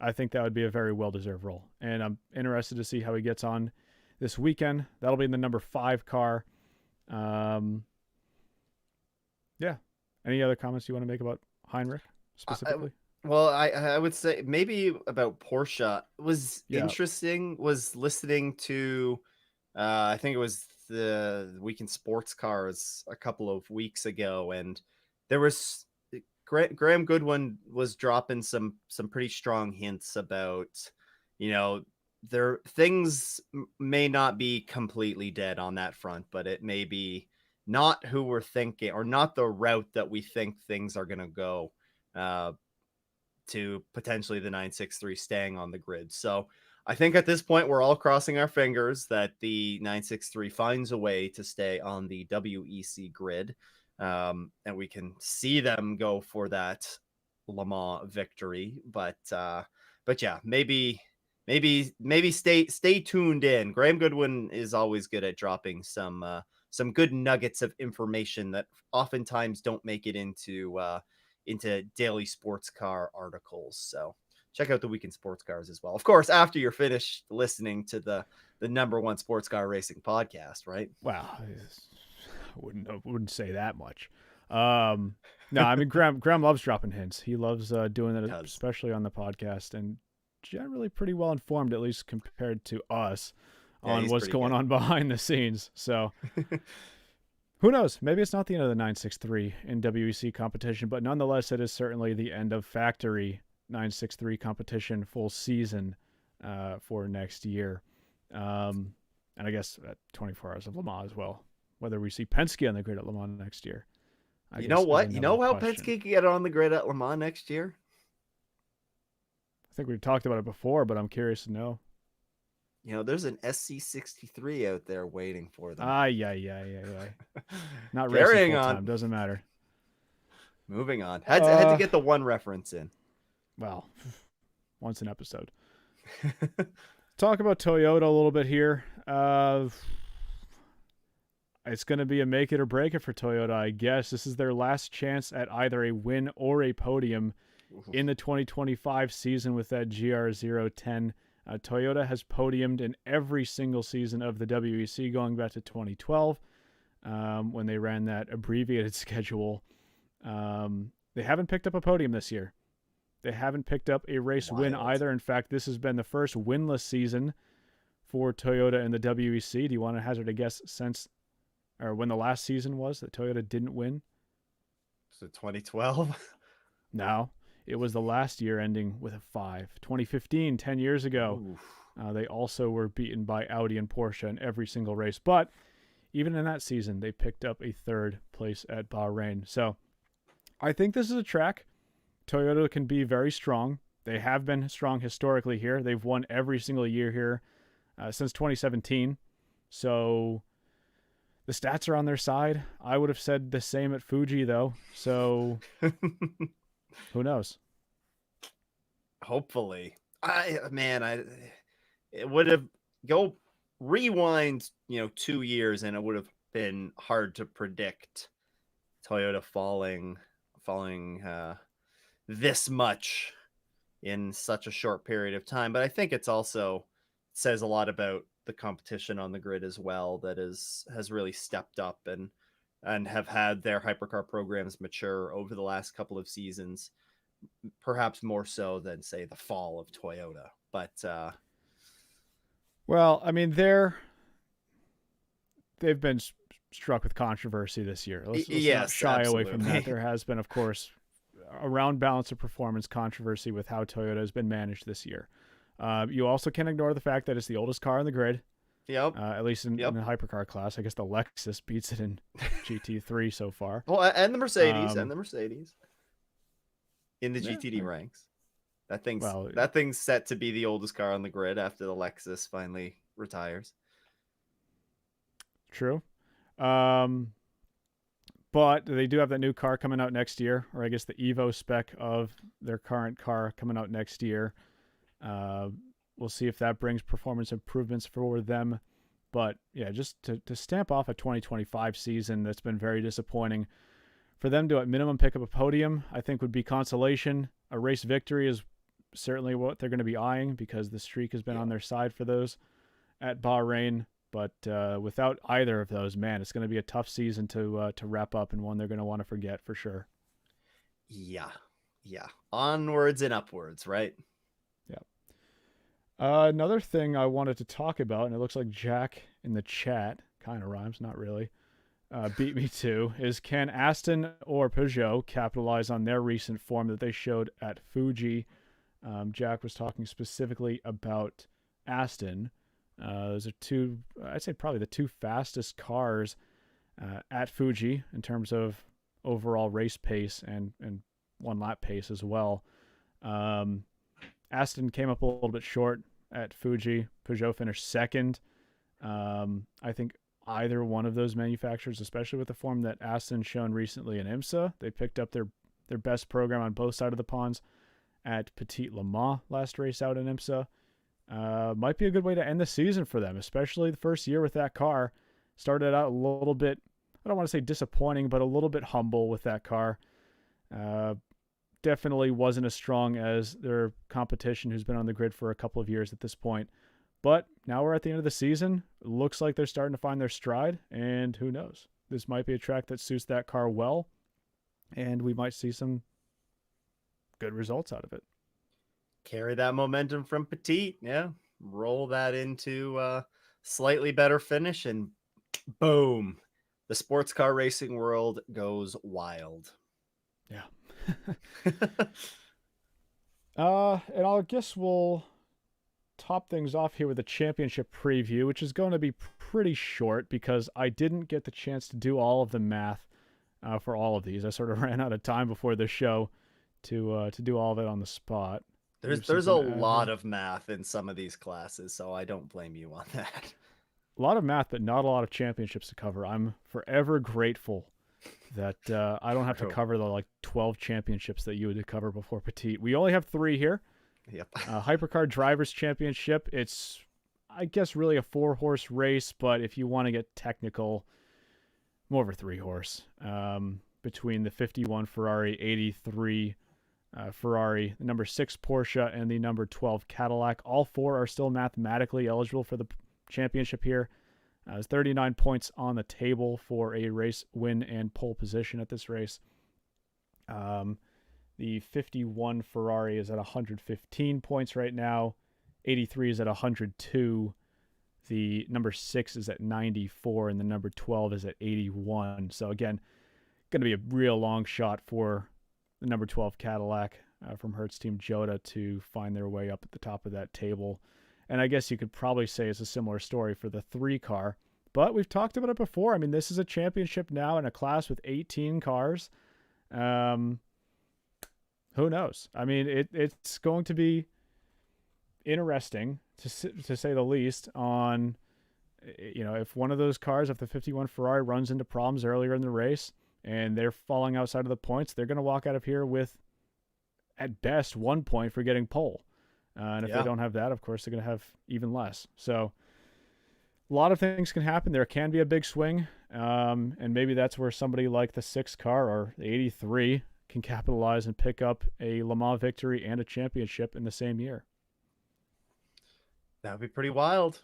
I think that would be a very well-deserved role. And I'm interested to see how he gets on this weekend. That'll be in the number 5 car. Yeah. Any other comments you want to make about Heinrich specifically? Well, I would say maybe about Porsche was interesting was listening to, I think it was the Weekend Sports Cars a couple of weeks ago, and there was Graham Goodwin was dropping some pretty strong hints about, there things may not be completely dead on that front, but it may be not who we're thinking or not the route that we think things are going to go to potentially the 963 staying on the grid. So I think at this point, we're all crossing our fingers that the 963 finds a way to stay on the WEC grid. And we can see them go for that Le Mans victory, but yeah, maybe stay tuned in. Graham Goodwin is always good at dropping some good nuggets of information that oftentimes don't make it into daily sports car articles. So check out the Weekend Sports Cars as well. Of course, after you're finished listening to the number 1 sports car racing podcast, right? Wow. I wouldn't say that much. No, I mean, Graham loves dropping hints. He loves doing that, especially on the podcast, and generally pretty well informed, at least compared to us, on what's going on behind the scenes. So who knows? Maybe it's not the end of the 963 in WEC competition, but nonetheless, it is certainly the end of factory 963 competition full season for next year. And I guess 24 Hours of Le Mans as well. Whether we see Penske on the grid at Le Mans next year. You know what? You know how Penske can get on the grid at Le Mans next year? I think we've talked about it before, but I'm curious to know. There's an SC63 out there waiting for them. Yeah. Not racing full time. Doesn't matter. Moving on. Had to get the one reference in. Well, once an episode. Talk about Toyota a little bit here. It's going to be a make it or break it for Toyota, I guess. This is their last chance at either a win or a podium in the 2025 season with that GR010. Toyota has podiumed in every single season of the WEC going back to 2012 when they ran that abbreviated schedule. They haven't picked up a podium this year. They haven't picked up a race win Wild. either. In fact, this has been the first winless season for Toyota in the WEC. Do you want to hazard a guess since or when the last season was that Toyota didn't win? Was it 2012? No, it was the last year ending with a 5. 2015, 10 years ago. Oof. They also were beaten by Audi and Porsche in every sinul race. But even in that season, they picked up a 3rd place at Bahrain. So I think this is a track Toyota can be very strong. They have been strong historically here. They've won every single year here since 2017. So the stats are on their side. I would have said the same at Fuji, though. So who knows? Hopefully. It would have go rewind, 2 years, and it would have been hard to predict Toyota falling this much in such a short period of time. But I think it's also says a lot about the competition on the grid as well that has really stepped up and have had their hypercar programs mature over the last couple of seasons, perhaps more so than, say, the fall of Toyota. But well, I mean, they've been struck with controversy this year. Let's yes, not shy absolutely. away from that. There has been, of course, around balance of performance controversy with how Toyota has been managed this year. You also can't ignore the fact that it's the oldest car on the grid. Yep. At least in the hypercar class. I guess the Lexus beats it in GT3 so far. Well, and the Mercedes in the GTD ranks. That thing's set to be the oldest car on the grid after the Lexus finally retires. True. But they do have that new car coming out next year, or I guess the Evo spec of their current car coming out next year. We'll see if that brings performance improvements for them. But yeah, just to stamp off a 2025 season that's been very disappointing. For them to at minimum pick up a podium, I think would be consolation. A race victory is certainly what they're going to be eyeing because the streak has been on their side for those at Bahrain. But without either of those, man, it's going to be a tough season to wrap up and one they're going to want to forget for sure. Yeah. Onwards and upwards, right? Yeah. Another thing I wanted to talk about, and it looks like Jack in the chat, kind of rhymes, not really, beat me to, is can Aston or Peugeot capitalize on their recent form that they showed at Fuji? Jack was talking specifically about Aston. Those are two, I'd say probably the two fastest cars at Fuji in terms of overall race pace and one lap pace as well. Aston came up a little bit short at Fuji. Peugeot finished second. I think either one of those manufacturers, especially with the form that Aston's shown recently in IMSA, they picked up their best program on both sides of the ponds at Petit Le Mans last race out in IMSA. Might be a good way to end the season for them, especially the first year with that car. Started out a little bit, I don't want to say disappointing, but a little bit humble with that car. Definitely wasn't as strong as their competition who's been on the grid for a couple of years at this point. But now we're at the end of the season. It looks like they're starting to find their stride, and who knows? This might be a track that suits that car well, and we might see some good results out of it. Carry that momentum from Petit, roll that into a slightly better finish, and boom, the sports car racing world goes wild. Yeah. And I guess we'll top things off here with a championship preview, which is going to be pretty short because I didn't get the chance to do all of the math for all of these. I sort of ran out of time before the show to do all of it on the spot. There's a lot of math in some of these classes, so I don't blame you on that. A lot of math, but not a lot of championships to cover. I'm forever grateful that I don't have to cover the 12 championships that you would cover before Petit. We only have 3 here. Yep. Hypercar Drivers Championship. It's, I guess, really a 4-horse race, but if you want to get technical, more of a 3-horse. Between the 51 Ferrari, 83 Ferrari, the number 6 Porsche, and the number 12 Cadillac. All 4 are still mathematically eligible for the championship here. There's 39 points on the table for a race win and pole position at this race. The 51 Ferrari is at 115 points right now. 83 is at 102. The number 6 is at 94, and the number 12 is at 81. So again, going to be a real long shot for the number 12 Cadillac from Hertz Team Jota to find their way up at the top of that table. And I guess you could probably say it's a similar story for the 3 car. But we've talked about it before. I mean, this is a championship now in a class with 18 cars. Who knows? I mean, it's going to be interesting, to say the least, on, if one of those cars, if the 51 Ferrari runs into problems earlier in the race and they're falling outside of the points, they're going to walk out of here with, at best, 1 point for getting pole. And if they don't have that, of course, they're going to have even less. So a lot of things can happen. There can be a big swing, and maybe that's where somebody like the 6 car or the 83 can capitalize and pick up a Le Mans victory and a championship in the same year. That would be pretty wild.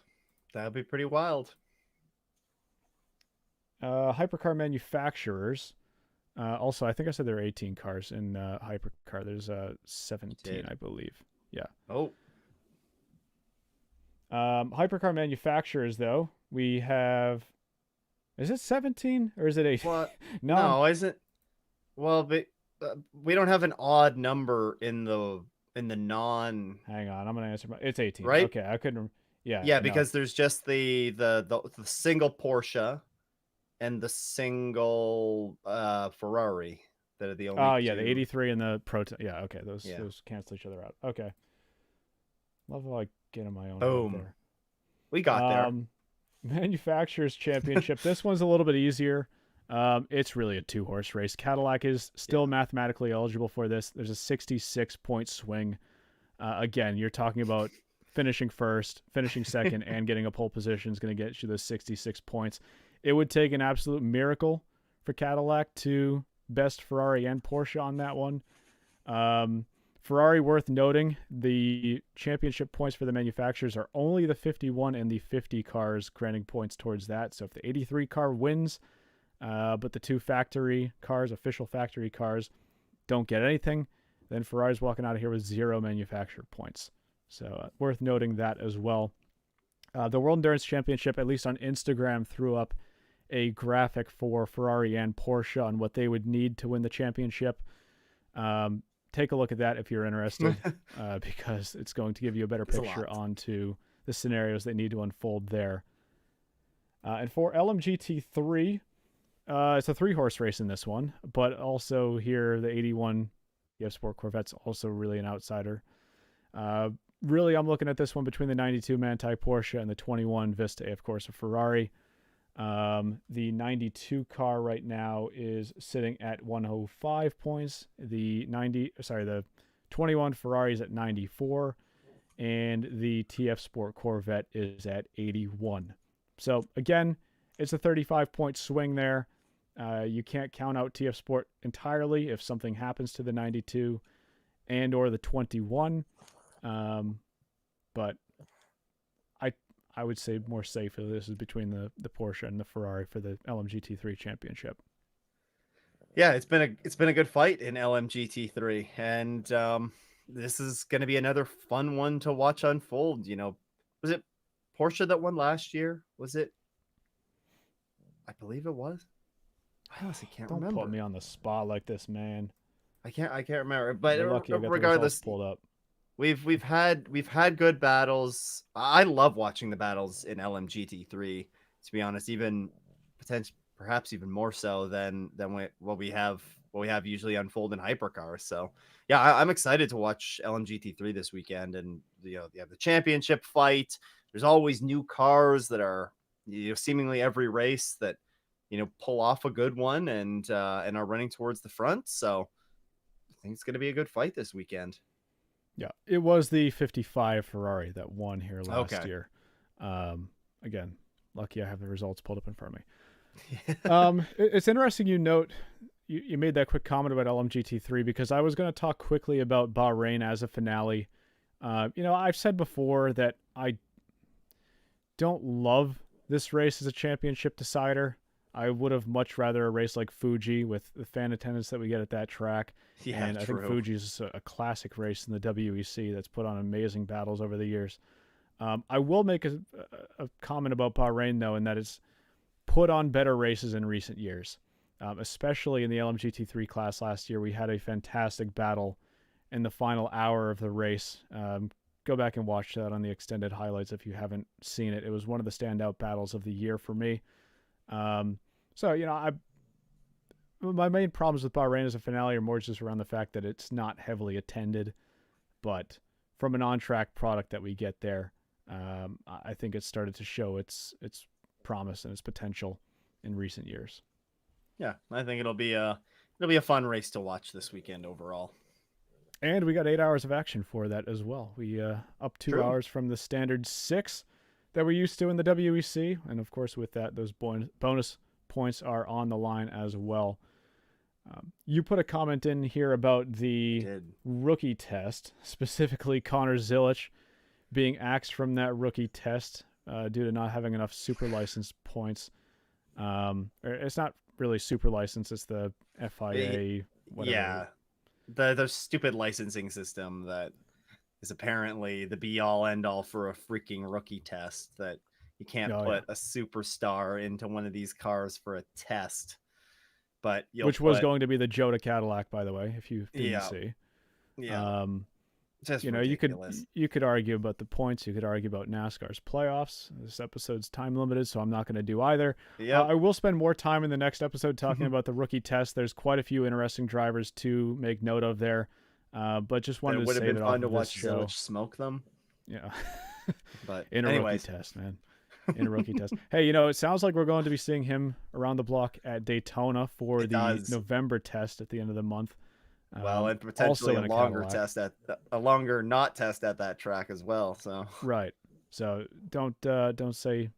Hypercar manufacturers. Also, I think I said there are 18 cars in hypercar. There's 17, I believe. Yeah. Oh. Hypercar manufacturers, though, we have. Is it 17 or is it 18? What? No, isn't. Well, but we don't have an odd number in the non. Hang on, I'm gonna answer. It's 18, right? Okay, I couldn't. Yeah, because there's just the single Porsche and the single Ferrari that are the only. Oh yeah, two. the 83 and the Proton. Yeah, okay, those cancel each other out. Okay. Love how I get on my own. Boom. There. We got there. Manufacturers Championship. This one's a little bit easier. It's really a 2-horse race. Cadillac is still mathematically eligible for this. There's a 66-point swing. Again, you're talking about finishing first, finishing second, and getting a pole position is going to get you those 66 points. It would take an absolute miracle for Cadillac to best Ferrari and Porsche on that one. Ferrari, worth noting, the championship points for the manufacturers are only the 51 and the 50 cars, granting points towards that. So if the 83 car wins, but the 2 factory cars, official factory cars, don't get anything, then Ferrari's walking out of here with 0 manufacturer points. So worth noting that as well. The World Endurance Championship, at least on Instagram, threw up a graphic for Ferrari and Porsche on what they would need to win the championship. Take a look at that if you're interested, because it's going to give you a better picture onto the scenarios that need to unfold there. And for LMGT3, it's a 3-horse race in this one, but also here the 81 TF Sport Corvette's also really an outsider. Really, I'm looking at this one between the 92 Manthey Porsche and the 21 Vista, of course, a Ferrari. The 92 car right now is sitting at 105 points. The 21 Ferrari is at 94, and the TF Sport Corvette is at 81. So again, it's a 35-point swing there. You can't count out TF Sport entirely if something happens to the 92 and or the 21. But I would say more safely this is between the Porsche and the Ferrari for the LMGT3 championship. Yeah, it's been a good fight in LMGT3, and this is going to be another fun one to watch unfold. Was it Porsche that won last year? Was it? I believe it was. I honestly can't remember. Don't put me on the spot like this, man. I can't remember. But regardless, pulled up. We've had good battles. I love watching the battles in LMGT3. To be honest, even perhaps even more so than what we have usually unfold in hypercars. So yeah, I'm excited to watch LMGT3 this weekend, and you have the championship fight. There's always new cars that are seemingly every race that pull off a good one and are running towards the front. So I think it's going to be a good fight this weekend. Yeah, it was the 55 Ferrari that won here last year. Again, lucky I have the results pulled up in front of me. It's interesting you made that quick comment about LMGT3, because I was going to talk quickly about Bahrain as a finale. I've said before that I don't love this race as a championship decider. I would have much rather a race like Fuji with the fan attendance that we get at that track. Yeah, And I think true. Fuji is a classic race in the WEC that's put on amazing battles over the years. I will make a comment about Bahrain, though, and that it's put on better races in recent years, especially in the LMGT3 class last year. We had a fantastic battle in the final hour of the race. Go back and watch that on the extended highlights if you haven't seen it. It was one of the standout battles of the year for me. So, my main problems with Bahrain as a finale are more just around the fact that it's not heavily attended, but from an on-track product that we get there, I think it started to show its promise and its potential in recent years. Yeah, I think it'll be a fun race to watch this weekend overall. And we got 8 hours of action for that as well. We up 2 True. hours from the standard 6 that we're used to in the WEC, and of course with that, those bonus points are on the line as well. You put a comment in here about the rookie test, specifically Connor Zilic being axed from that rookie test due to not having enough super license points. It's not really super license; it's the FIA. Whatever. Yeah, the stupid licensing system that is apparently the be all end all for a freaking rookie test. That you can't put a superstar into one of these cars for a test. But which was going to be the Jota Cadillac, by the way, if you didn't see. Yeah. Just ridiculous. you could argue about the points. You could argue about NASCAR's playoffs. This episode's time limited, so I'm not going to do either. Yep. I will spend more time in the next episode talking about the rookie test. There's quite a few interesting drivers to make note of there. But just wanted to say that it would have been fun to watch Zilic smoke them. Yeah. But in a rookie test, man. In a rookie test. Hey, it sounds like we're going to be seeing him around the block at Daytona for the November test at the end of the month. Well, and potentially a longer test a longer not test at that track as well. So right. So don't say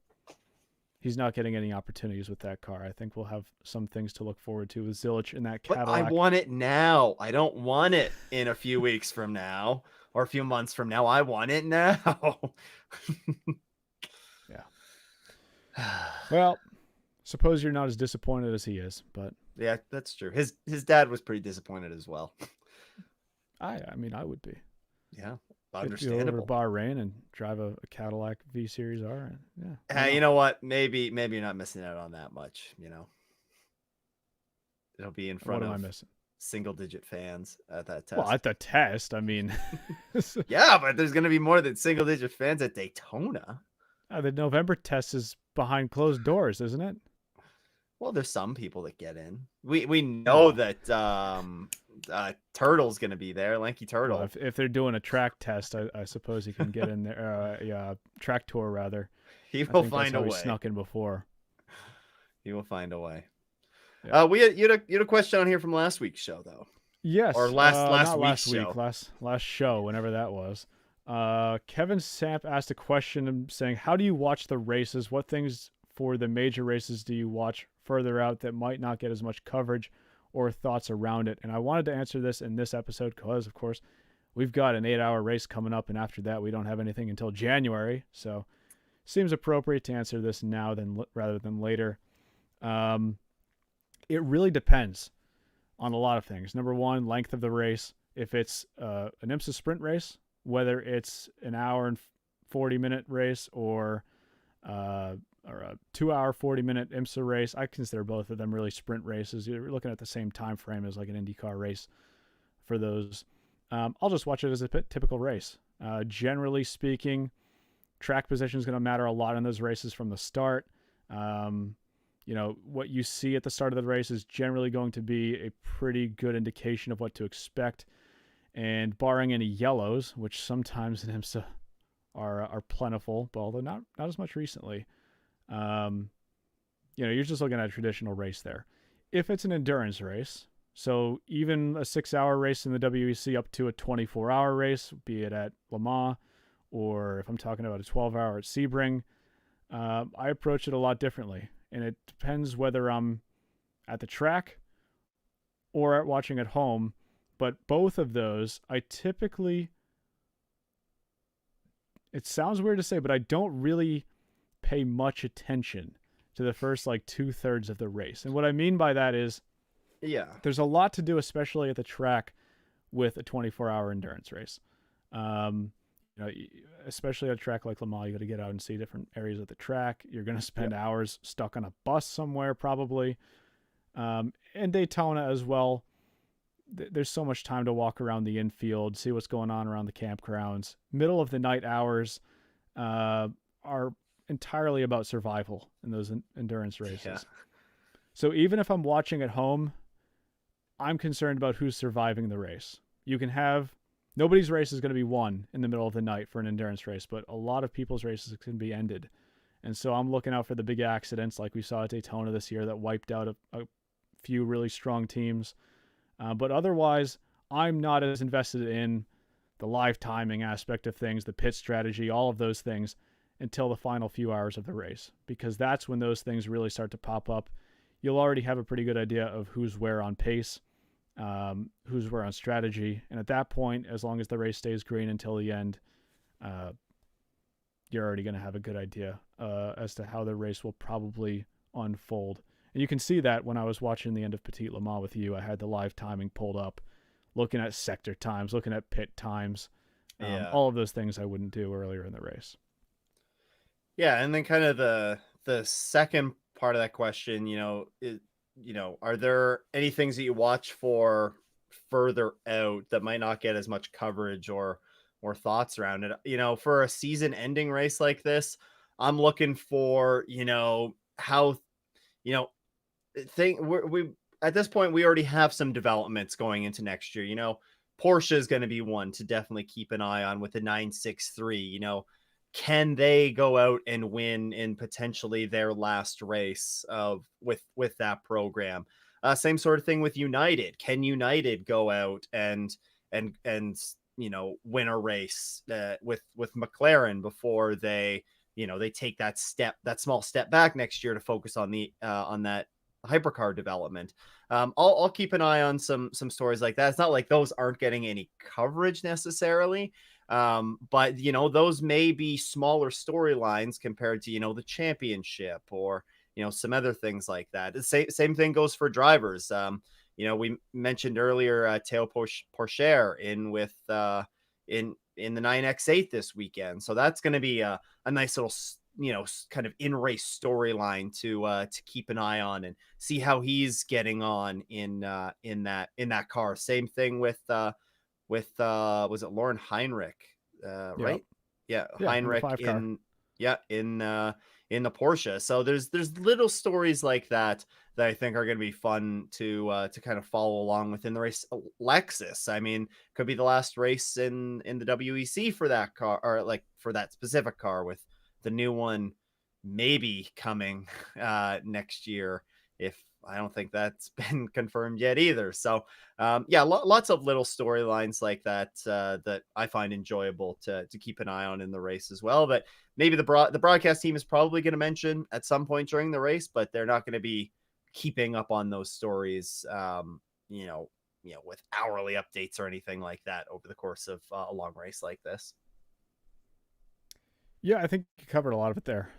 he's not getting any opportunities with that car. I think we'll have some things to look forward to with Zilic in that Cadillac. But I want it now. I don't want it in a few weeks from now or a few months from now. I want it now. Well, suppose you're not as disappointed as he is, but yeah, that's true. His dad was pretty disappointed as well. I mean, I would be. Yeah, understandable. Go over to Bahrain and drive a Cadillac V Series R. And, yeah. You know what? Maybe you're not missing out on that much. It'll be in front of single-digit fans at that test. Well, at the test, I mean. Yeah, but there's going to be more than single-digit fans at Daytona. The November test is behind closed doors, isn't it? Well, there's some people that get in. We know that Turtle's going to be there, Lanky Turtle. Well, if they're doing a track test, I suppose he can get in there. Track tour rather. He will find a way. He snuck in before. He will find a way. Yeah. You had a question on here from last week's show, though. Yes. Or last show, whenever that was. Kevin Samp asked a question saying, how do you watch the races? What things for the major races do you watch further out that might not get as much coverage or thoughts around it? And I wanted to answer this in this episode because, of course, we've got an 8-hour race coming up, and after that we don't have anything until January. So seems appropriate to answer this now rather than later. It really depends on a lot of things. Number one, length of the race. If it's an IMSA sprint race, whether it's an hour and 40-minute race or a 2-hour 40-minute IMSA race, I consider both of them really sprint races. You're looking at the same time frame as like an IndyCar race for those. I'll just watch it as a typical race. Generally speaking, track position is going to matter a lot in those races from the start. What you see at the start of the race is generally going to be a pretty good indication of what to expect. And barring any yellows, which sometimes in IMSA are plentiful, but although not as much recently, you're just looking at a traditional race there. If it's an endurance race, so even a 6-hour race in the WEC up to a 24-hour race, be it at Le Mans, or if I'm talking about a 12-hour at Sebring, I approach it a lot differently. And it depends whether I'm at the track or watching at home. But both of those, I typically, it sounds weird to say, but I don't really pay much attention to the first like 2/3 of the race. And what I mean by that is Yeah. there's a lot to do, especially at the track with a 24-hour endurance race. Um, you know, especially at a track like Le Mans, you got to get out and see different areas of the track. You're going to spend Yep. hours stuck on a bus somewhere, probably. And Daytona as well. There's so much time to walk around the infield, see what's going on around the campgrounds. Middle of the night hours uh, are entirely about survival in those endurance Yeah. races. So even if I'm watching at home, I'm concerned about who's surviving the race. You can have nobody's race is going to be won in the middle of the night for an endurance race, but a lot of people's races can be ended. And so I'm looking out for the big accidents like we saw at Daytona this year that wiped out a few really strong teams. But otherwise, I'm not as invested in the live timing aspect of things, the pit strategy, all of those things until the final few hours of the race, because that's when those things really start to pop up. You'll already have a pretty good idea of who's where on pace, who's where on strategy. And at that point, as long as the race stays green until the end, uh, you're already going to have a good idea as to how the race will probably unfold. And you can see that when I was watching the end of Petit Le Mans with you. I had the live timing pulled up, looking at sector times, looking at pit times, Yeah. all of those things I wouldn't do earlier in the race. Yeah, and then kind of the second part of that question, are there any things that you watch for further out that might not get as much coverage or thoughts around it? For a season ending race like this, I'm looking for, how, you know, we at this point we already have some developments going into next year. Porsche is going to be one to definitely keep an eye on with the 963. Can they go out and win in potentially their last race of with that program? Same sort of thing with United. Can United go out and win a race with McLaren before they take that small step back next year to focus on that hypercar development? I'll keep an eye on some stories like that. It's not like those aren't getting any coverage necessarily, but those may be smaller storylines compared to the championship or some other things like that. The same thing goes for drivers. We mentioned earlier Teo Porcher in with in the 9X8 this weekend, so that's going to be a nice little kind of in race storyline to keep an eye on and see how he's getting on in that car. Same thing with was it Lauren Heinrich, Yeah, right? Yeah, yeah, in the Heinrich 5 car. in the Porsche. So there's little stories like that I think are going to be fun to kind of follow along within the race. Lexus, I mean, could be the last race in the WEC for that car, or like for that specific car, with the new one maybe coming next year. If I don't think that's been confirmed yet either. So yeah, lots of little storylines like that that I find enjoyable to keep an eye on in the race as well. But maybe the broadcast team is probably going to mention at some point during the race, but they're not going to be keeping up on those stories, with hourly updates or anything like that over the course of a long race like this. Yeah, I think you covered a lot of it there.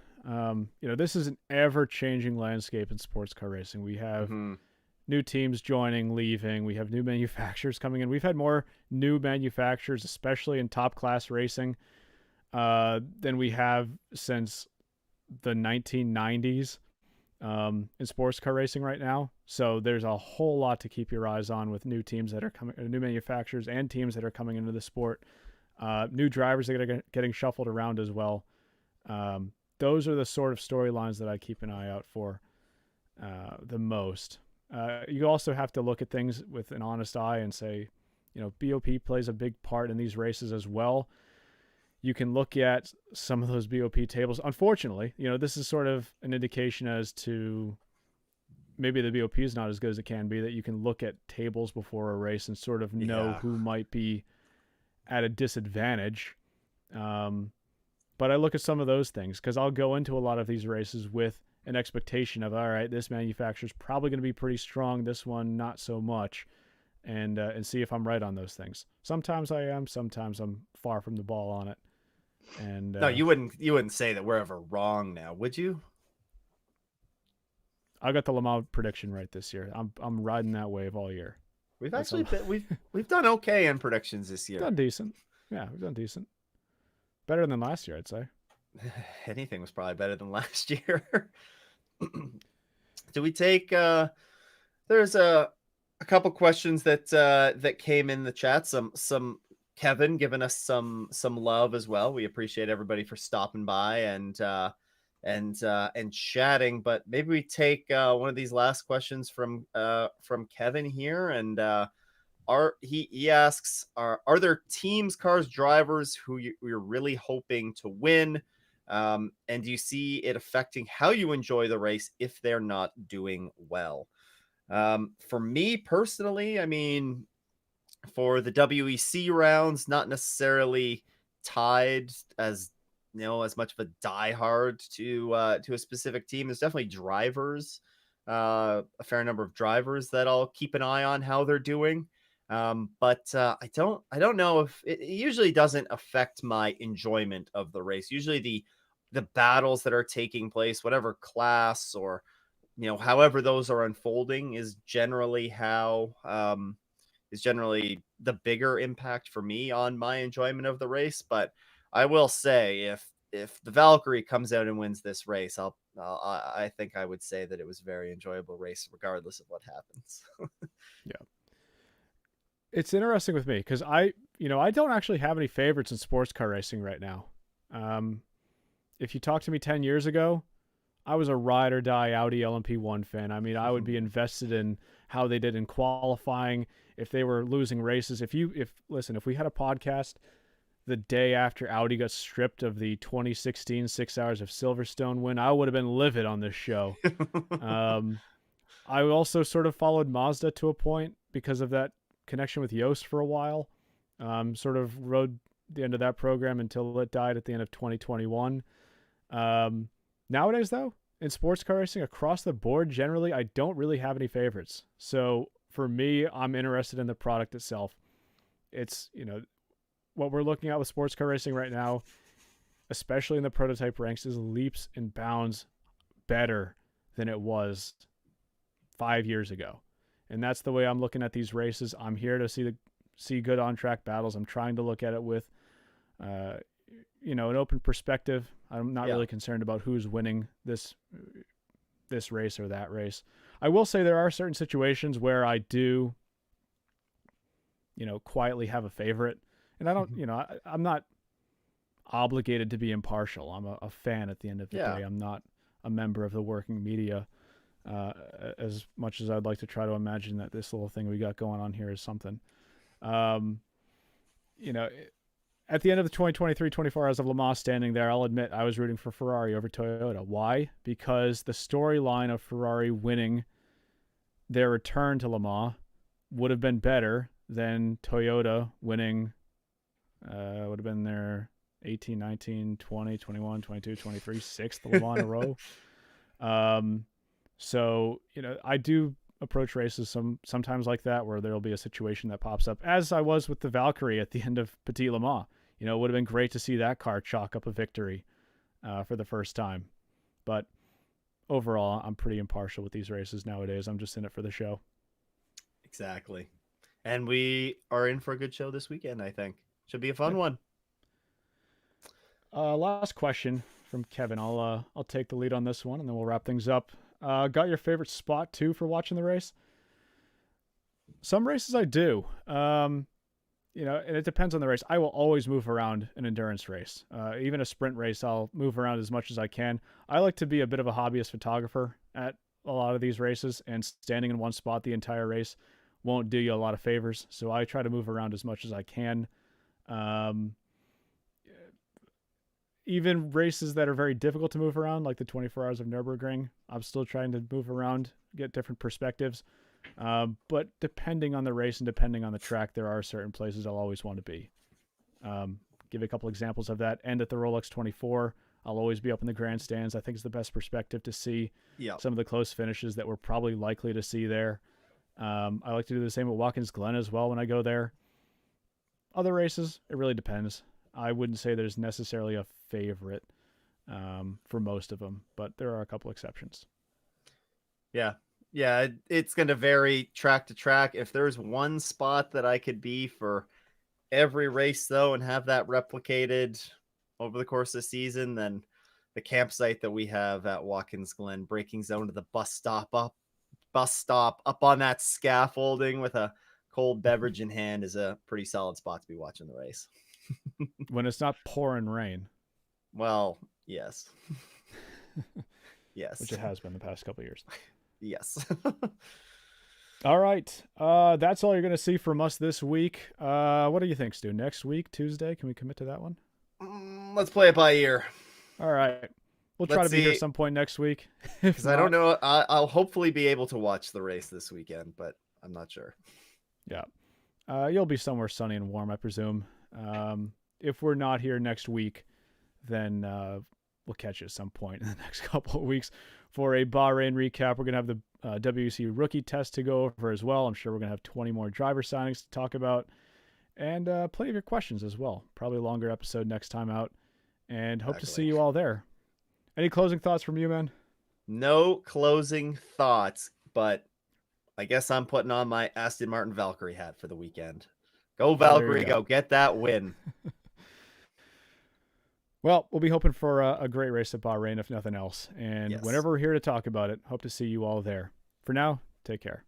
This is an ever-changing landscape in sports car racing. We have Mm-hmm. new teams joining, leaving. We have new manufacturers coming in. We've had more new manufacturers, especially in top class racing, than we have since the 1990s in sports car racing right now. So there's a whole lot to keep your eyes on with new teams that are coming, new manufacturers and teams that are coming into the sport. New drivers that are getting shuffled around as well. Those are the sort of storylines that I keep an eye out for the most. You also have to look at things with an honest eye and say, BOP plays a big part in these races as well. You can look at some of those BOP tables. Unfortunately, this is sort of an indication as to maybe the BOP is not as good as it can be, that you can look at tables before a race and sort of know Yeah. who might be at a disadvantage. But I look at some of those things because I'll go into a lot of these races with an expectation of, all right, this manufacturer's probably going to be pretty strong. This one, not so much. And see if I'm right on those things. Sometimes I am. Sometimes I'm far from the ball on it. And No, you wouldn't say that we're ever wrong now, would you? I got the Le Mans prediction right this year. I'm riding that wave all year. We've That's actually how been we've done okay in predictions this year. done decent. Yeah, we've done decent. Better than last year, I'd say. Anything was probably better than last year. Do we take there's a couple questions that came in the chat. Some Kevin giving us some love as well. We appreciate everybody for stopping by and chatting. But maybe we take one of these last questions from Kevin here. And he asks, are there teams, cars, drivers who you're really hoping to win? And do you see it affecting how you enjoy the race if they're not doing well? For me personally, I mean, for the WEC rounds, not necessarily tied as as much of a diehard to a specific team. There's definitely drivers, a fair number of drivers that I'll keep an eye on how they're doing. But I don't know if it usually doesn't affect my enjoyment of the race. Usually the battles that are taking place, whatever class or however those are unfolding is generally the bigger impact for me on my enjoyment of the race. But I will say, if the Valkyrie comes out and wins this race, I think I would say that it was a very enjoyable race, regardless of what happens. Yeah. It's interesting with me because I don't actually have any favorites in sports car racing right now. If you talked to me 10 years ago, I was a ride or die Audi LMP1 fan. I mean, I would be invested in how they did in qualifying, if they were losing races. If we had a podcast the day after Audi got stripped of the 2016 6 Hours of Silverstone win, I would have been livid on this show. I also sort of followed Mazda to a point because of that connection with Yost for a while. Sort of rode the end of that program until it died at the end of 2021. Nowadays, though, in sports car racing across the board, generally, I don't really have any favorites. So for me, I'm interested in the product itself. It's, what we're looking at with sports car racing right now, especially in the prototype ranks, is leaps and bounds better than it was 5 years ago. And that's the way I'm looking at these races. I'm here to see good on-track battles. I'm trying to look at it with, an open perspective. I'm not really concerned about who's winning this race or that race. I will say there are certain situations where I do, quietly have a favorite. And I don't, I'm not obligated to be impartial. I'm a fan at the end of the day. I'm not a member of the working media, as much as I'd like to try to imagine that this little thing we got going on here is something. At the end of the 2023 24 Hours of Le Mans standing there, I'll admit I was rooting for Ferrari over Toyota. Why? Because the storyline of Ferrari winning their return to Le Mans would have been better than Toyota winning, would have been their 18, 19, 20, 21, 22, 23, sixth Le Mans in a row. So, I do approach races sometimes like that, where there'll be a situation that pops up, as I was with the Valkyrie at the end of Petit Le Mans. It would have been great to see that car chalk up a victory for the first time. But overall, I'm pretty impartial with these races nowadays. I'm just in it for the show. Exactly. And we are in for a good show this weekend, I think. Should be a fun one. Last question from Kevin. I'll take the lead on this one, and then we'll wrap things up. Got your favorite spot, too, for watching the race? Some races I do. And it depends on the race. I will always move around an endurance race. Even a sprint race, I'll move around as much as I can. I like to be a bit of a hobbyist photographer at a lot of these races, and standing in one spot the entire race won't do you a lot of favors. So I try to move around as much as I can. Even races that are very difficult to move around, like the 24 Hours of Nürburgring, I'm still trying to move around, get different perspectives. But depending on the race and depending on the track, there are certain places I'll always want to be. Give a couple examples of that. And at the Rolex 24, I'll always be up in the grandstands. I think it's the best perspective to see some of the close finishes that we're probably likely to see there. I like to do the same at Watkins Glen as well when I go there. Other races, it really depends. I wouldn't say there's necessarily a favorite for most of them, but there are a couple exceptions. Yeah. Yeah, it's going to vary track to track. If there's one spot that I could be for every race though and have that replicated over the course of the season, then the campsite that we have at Watkins Glen, braking zone to the bus stop up on that scaffolding with a cold beverage in hand is a pretty solid spot to be watching the race. When it's not pouring rain, Well, yes. which Yes. it has been the past couple of years. Yes. All right. That's all you're going to see from us this week. What do you think, Stu? Next week, Tuesday? Can we commit to that one? Let's play it by ear. All right. We'll try Let's to be here see. some point next week. Because I don't know. I'll hopefully be able to watch the race this weekend, but I'm not sure. Yeah. You'll be somewhere sunny and warm, I presume. If we're not here next week, then we'll catch you at some point in the next couple of weeks for a Bahrain recap. We're going to have the WC rookie test to go over as well. I'm sure we're going to have 20 more driver signings to talk about and plenty of your questions as well. Probably a longer episode next time out. And hope to see you all there. Any closing thoughts from you, man? No closing thoughts, but I guess I'm putting on my Aston Martin Valkyrie hat for the weekend. Go Valkyrie, go get that win. Well, we'll be hoping for a great race at Bahrain, if nothing else. And Yes. whenever we're here to talk about it, hope to see you all there. For now, take care.